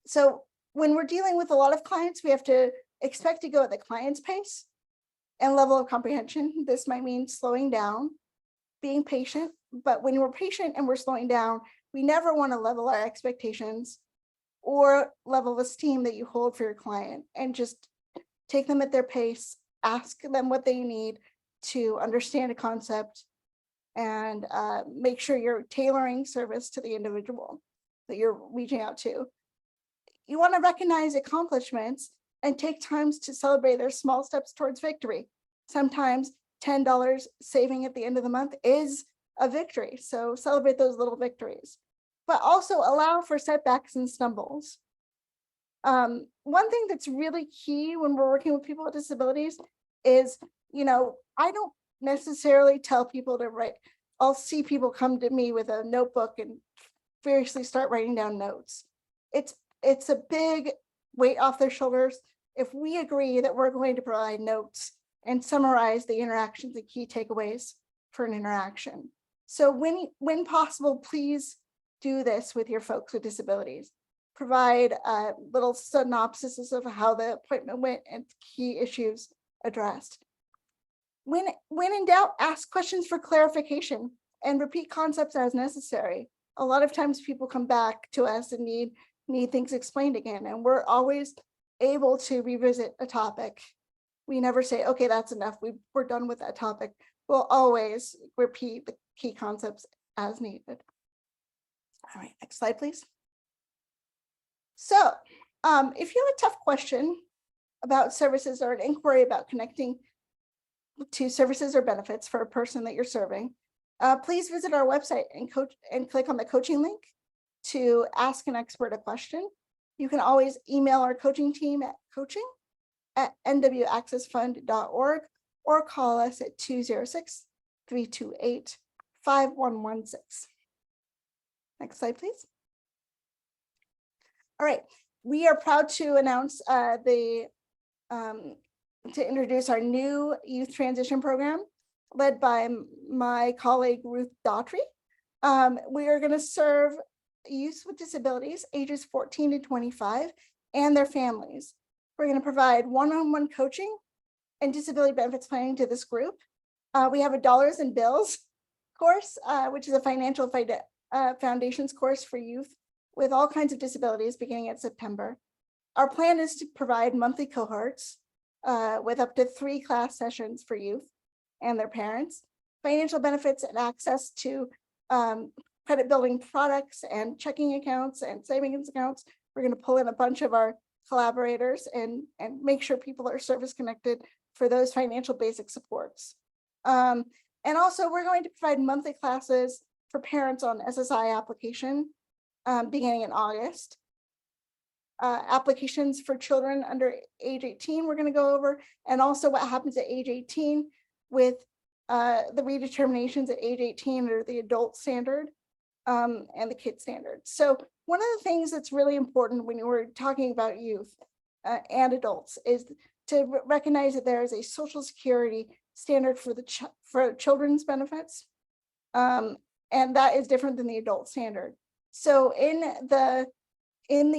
So when we're dealing with a lot of clients, we have to expect to go at the client's pace and level of comprehension. This might mean slowing down, being patient, but when we're patient and we're slowing down, we never want to level our expectations or level of esteem that you hold for your client, and just take them at their pace, ask them what they need to understand a concept, and make sure you're tailoring service to the individual that you're reaching out to. You want to recognize accomplishments and take times to celebrate their small steps towards victory. Sometimes $10 saving at the end of the month is a victory. So celebrate those little victories, but also allow for setbacks and stumbles. One thing that's really key when we're working with people with disabilities is, I don't necessarily tell people to write. I'll see people come to me with a notebook and furiously start writing down notes. It's a big weight off their shoulders if we agree that we're going to provide notes and summarize the interactions and key takeaways for an interaction. So when possible, please do this with your folks with disabilities. Provide little synopsises of how the appointment went and key issues addressed. When in doubt, ask questions for clarification and repeat concepts as necessary. A lot of times people come back to us and need things explained again, and we're always able to revisit a topic. We never say, okay, that's enough, we're done with that topic. We'll always repeat the key concepts as needed. All right, next slide, please. So if you have a tough question about services or an inquiry about connecting to services or benefits for a person that you're serving, please visit our website and click on the coaching link to ask an expert a question. You can always email our coaching team at coaching@nwaccessfund.org or call us at 206-328-5116. Next slide, please. All right, we are proud to announce to introduce our new youth transition program led by my colleague Ruth Daughtry. We are going to serve youth with disabilities ages 14 to 25 and their families. We're going to provide one-on-one coaching and disability benefits planning to this group. We have a Dollars and Bills course, which is a financial foundations course for youth with all kinds of disabilities beginning in September. Our plan is to provide monthly cohorts with up to 3 class sessions for youth and their parents, financial benefits and access to credit building products and checking accounts and savings accounts. We're going to pull in a bunch of our collaborators and make sure people are service connected for those financial basic supports. And also we're going to provide monthly classes for parents on SSI application beginning in August. Applications for children under age 18 we're going to go over, and also what happens at age 18 with the redeterminations at age 18 or the adult standard and the kid standard. So one of the things that's really important when we're talking about youth and adults is to recognize that there is a Social Security standard for children's benefits, and that is different than the adult standard. So in the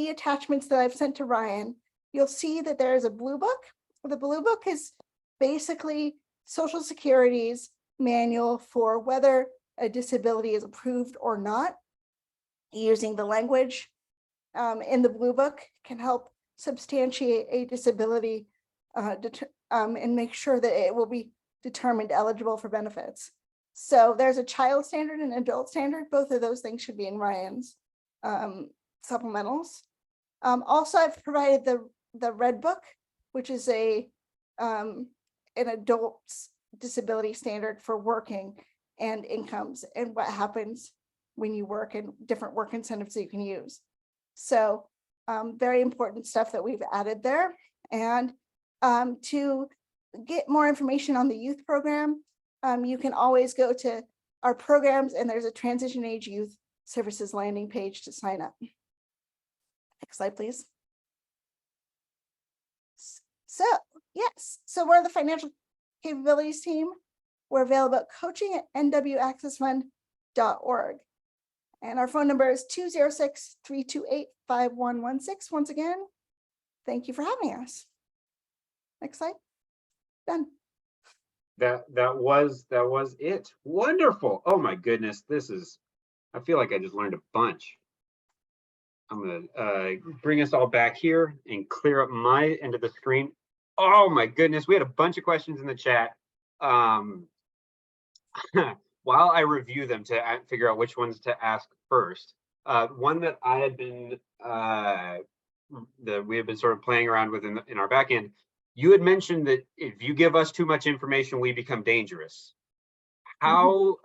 attachments that I've sent to Ryan, you'll see that there is a blue book. The blue book is basically Social Security's manual for whether a disability is approved or not. Using the language in the blue book can help substantiate a disability and make sure that it will be determined eligible for benefits. So there's a child standard and adult standard. Both of those things should be in Ryan's supplementals. Also, I've provided the red book, which is an adult's disability standard for working and incomes and what happens when you work and different work incentives that you can use. So very important stuff that we've added there. And to get more information on the youth program, you can always go to our programs and there's a transition age youth services landing page to sign up. Next slide, please. So yes, so we're the financial capabilities team. We're available at coaching@nwaccessfund.org. And our phone number is 206-328-5116. Once again, thank you for having us. Next slide. Done. That was it. Wonderful. Oh my goodness. I feel like I just learned a bunch. I'm gonna bring us all back here and clear up my end of the screen. Oh my goodness, we had a bunch of questions in the chat. While I review them to figure out which ones to ask first, one that I had been that we have been sort of playing around with in our back end You had mentioned that if you give us too much information, we become dangerous. How,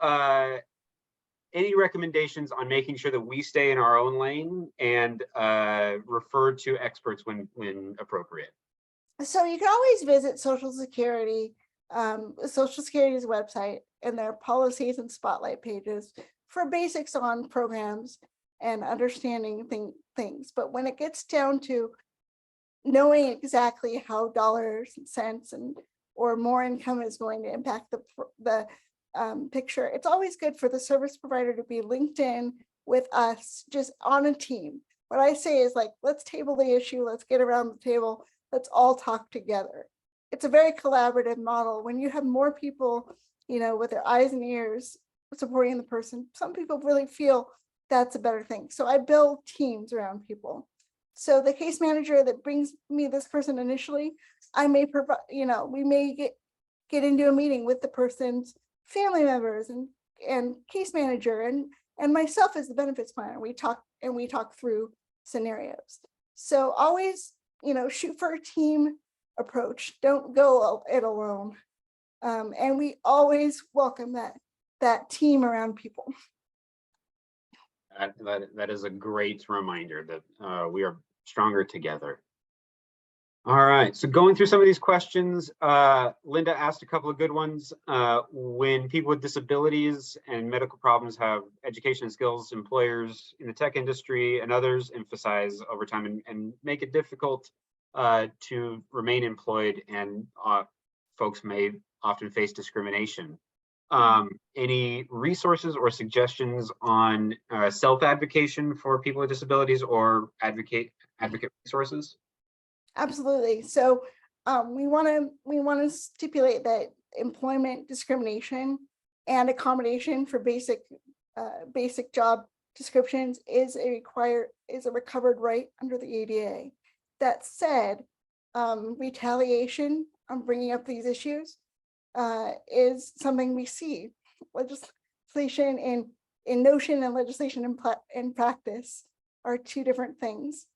any recommendations on making sure that we stay in our own lane and refer to experts when appropriate? So you can always visit Social Security's website and their policies and spotlight pages for basics on programs and understanding things. But when it gets down to knowing exactly how dollars and cents or more income is going to impact the picture, it's always good for the service provider to be linked in with us, just on a team. What I say is, like, let's table the issue, let's get around the table, let's all talk together. It's a very collaborative model. When you have more people, with their eyes and ears supporting the person, some people really feel that's a better thing. So I build teams around people. So the case manager that brings me this person initially, I may provide, we may get into a meeting with the person's family members and case manager and myself as the benefits planner. We talk through scenarios. So always, shoot for a team approach. Don't go it alone. And we always welcome that team around people. That is a great reminder that we are stronger together. All right, so going through some of these questions, Linda asked a couple of good ones. When people with disabilities and medical problems have education and skills, employers in the tech industry and others emphasize overtime and make it difficult to remain employed, and folks may often face discrimination. Any resources or suggestions on self-advocation for people with disabilities or advocate resources? Absolutely. So we want to stipulate that employment discrimination and accommodation for basic job descriptions is a recovered right under the ADA. That said, retaliation on bringing up these issues is something we see. Legislation in notion and legislation in practice are two different things.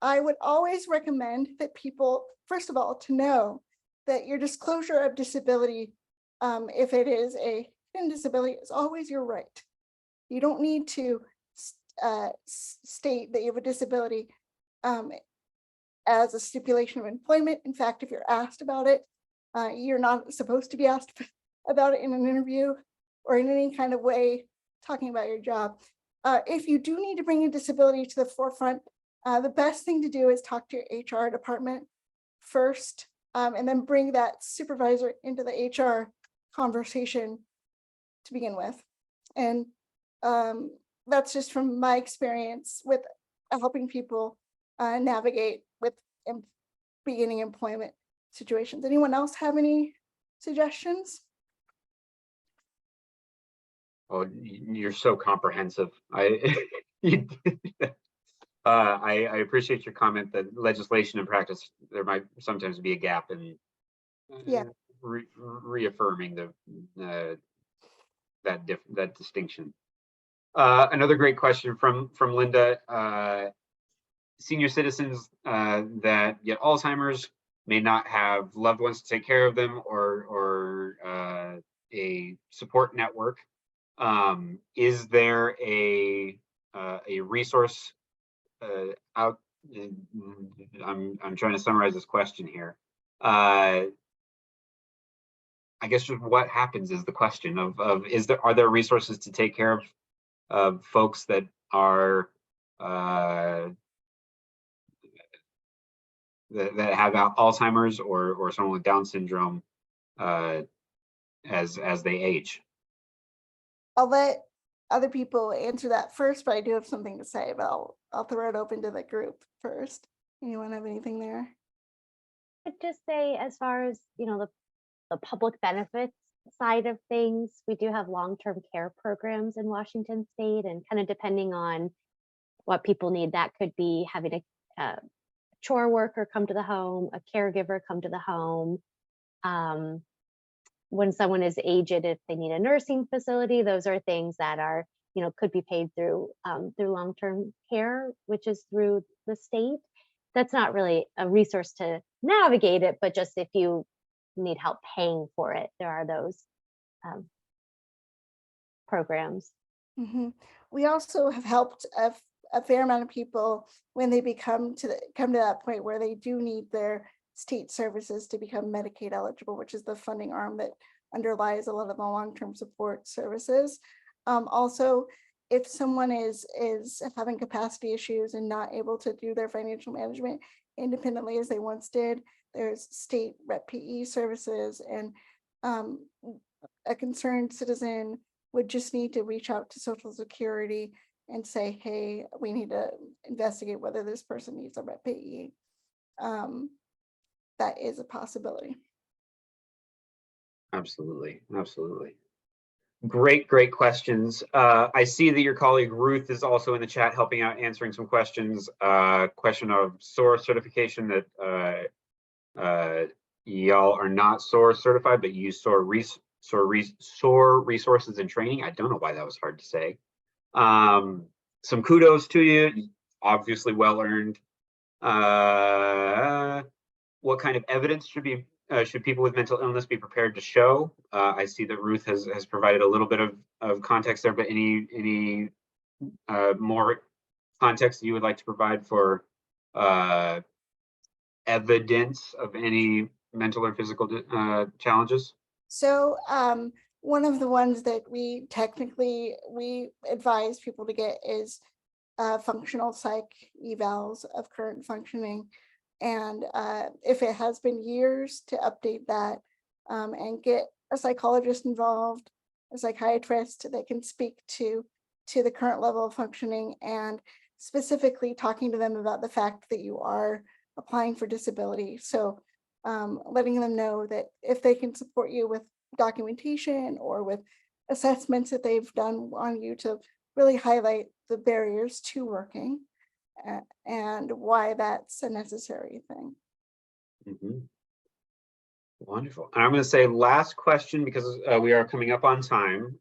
I would always recommend that people, first of all, to know that your disclosure of disability, if it is a hidden disability, is always your right. You don't need to state that you have a disability as a stipulation of employment. In fact, if you're asked about it, you're not supposed to be asked about it in an interview or in any kind of way talking about your job. If you do need to bring your disability to the forefront, the best thing to do is talk to your HR department first, and then bring that supervisor into the HR conversation to begin with. And that's just from my experience with helping people navigate with beginning employment situations. Anyone else have any suggestions? Oh, you're so comprehensive. I appreciate your comment that legislation and practice, there might sometimes be a gap in reaffirming that distinction. Another great question from Linda. Senior citizens that get Alzheimer's may not have loved ones to take care of them or a support network. Is there a resource out? I'm trying to summarize this question here. I guess just what happens is the question of are there resources to take care of folks that are that have Alzheimer's or someone with Down syndrome as they age? I'll let other people answer that first, but I do have something to say, but I'll throw it open to the group first. Anyone have anything there? I'd just say, as far as the public benefits side of things, we do have long-term care programs in Washington State, and kind of depending on what people need, that could be having a chore worker come to the home, a caregiver come to the home. When someone is aged, if they need a nursing facility, those are things that are, could be paid through long-term care, which is through the state. that's not really a resource to navigate it, but just if you need help paying for it, there are those programs. We also have helped a fair amount of people when they come to that point where they do need their state services to become Medicaid eligible, which is the funding arm that underlies a lot of the long-term support services. Also, if someone is having capacity issues and not able to do their financial management independently as they once did, there's state Rep PE services, and a concerned citizen would just need to reach out to Social Security and say, hey, we need to investigate whether this person needs a Rep PE. That is a possibility. Absolutely, absolutely. Great questions. I see that your colleague Ruth is also in the chat helping out, answering some questions. Question of SOAR certification, that y'all are not SOAR certified, but use SOAR resources and training. I don't know why that was hard to say. Some kudos to you, obviously well earned. What kind of evidence should people with mental illness be prepared to show? I see that Ruth has provided a little bit of context there, but any more context that you would like to provide for evidence of any mental or physical challenges? So one of the ones that we advise people to get is functional psych evals of current functioning. And if it has been years, to update that and get a psychologist involved, a psychiatrist that can speak to the current level of functioning, and specifically talking to them about the fact that you are applying for disability. So letting them know that if they can support you with documentation or with assessments that they've done on you to really highlight the barriers to working and why that's a necessary thing. Wonderful. And I'm going to say last question, because we are coming up on time.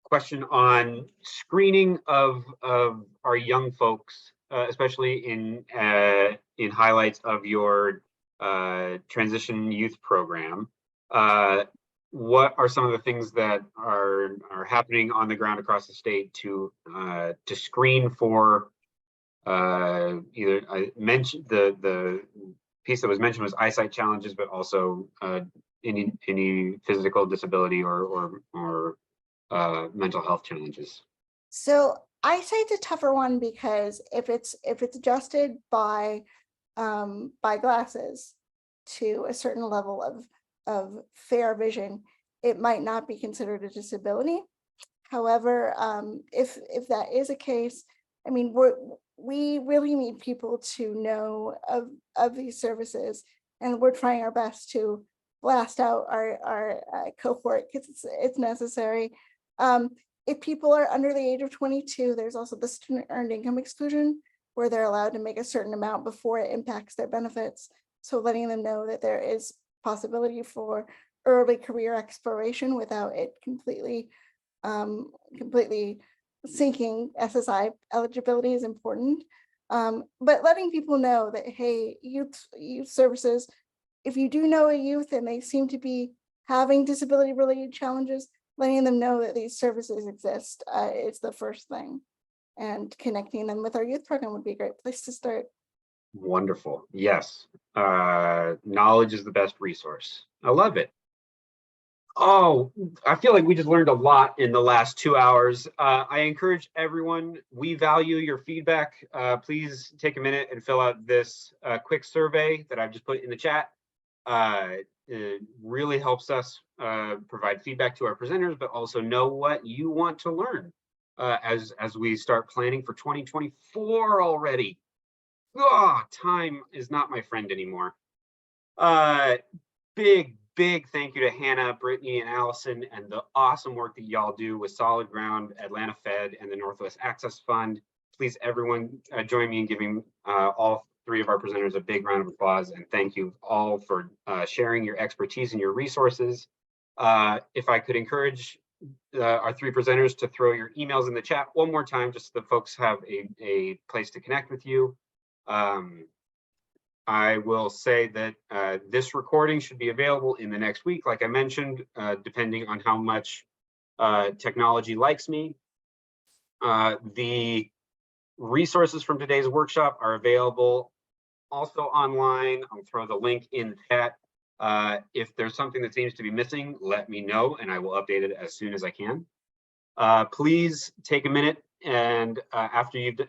Question on screening of our young folks, especially in highlights of your transition youth program. What are some of the things that are happening on the ground across the state to screen for either I mentioned the piece that was mentioned was eyesight challenges, but also any physical disability or mental health challenges? So eyesight's a tougher one, because if it's adjusted by glasses to a certain level of fair vision, it might not be considered a disability. However, if that is a case, I mean, we really need people to know of these services, and we're trying our best to blast out our cohort because it's necessary. If people are under the age of 22, there's also the student earned income exclusion, where they're allowed to make a certain amount before it impacts their benefits. So letting them know that there is possibility for early career exploration without it completely sinking SSI eligibility is important. But letting people know that, hey, youth services, if you do know a youth and they seem to be having disability related challenges, letting them know that these services exist is the first thing. And connecting them with our youth program would be a great place to start. Wonderful. Yes. Knowledge is the best resource. I love it. Oh, I feel like we just learned a lot in the last 2 hours. I encourage everyone, we value your feedback. Please take a minute and fill out this quick survey that I've just put in the chat. It really helps us provide feedback to our presenters, but also know what you want to learn as we start planning for 2024 already. Oh, time is not my friend anymore. Big thank you to Hannah, Brittany, and Allison, and the awesome work that y'all do with Solid Ground, Atlanta Fed, and the Northwest Access Fund. Please, everyone, join me in giving all three of our presenters a big round of applause, and thank you all for sharing your expertise and your resources. If I could encourage our three presenters to throw your emails in the chat one more time, just so the folks have a place to connect with you. I will say that this recording should be available in the next week, like I mentioned, depending on how much technology likes me. The resources from today's workshop are available also online. I'll throw the link in the chat. If there's something that seems to be missing, let me know and I will update it as soon as I can. Please take a minute and after you've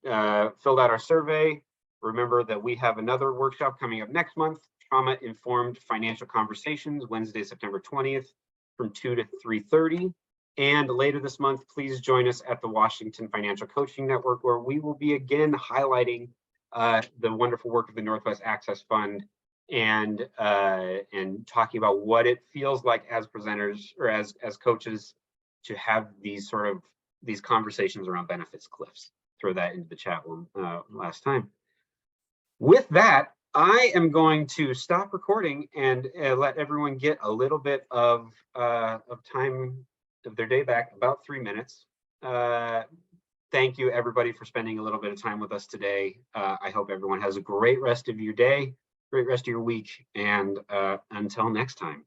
filled out our survey, remember that we have another workshop coming up next month, Trauma-Informed Financial Conversations, Wednesday, September 20th from 2 to 3:30. And later this month, please join us at the Washington Financial Coaching Network, where we will be again highlighting the wonderful work of the Northwest Access Fund and talking about what it feels like as presenters or as coaches to have these these conversations around benefits cliffs. Throw that into the chat one last time. With that, I am going to stop recording and let everyone get a little bit of time of their day back, about 3 minutes. Thank you everybody for spending a little bit of time with us today. I hope everyone has a great rest of your day, great rest of your week, and until next time.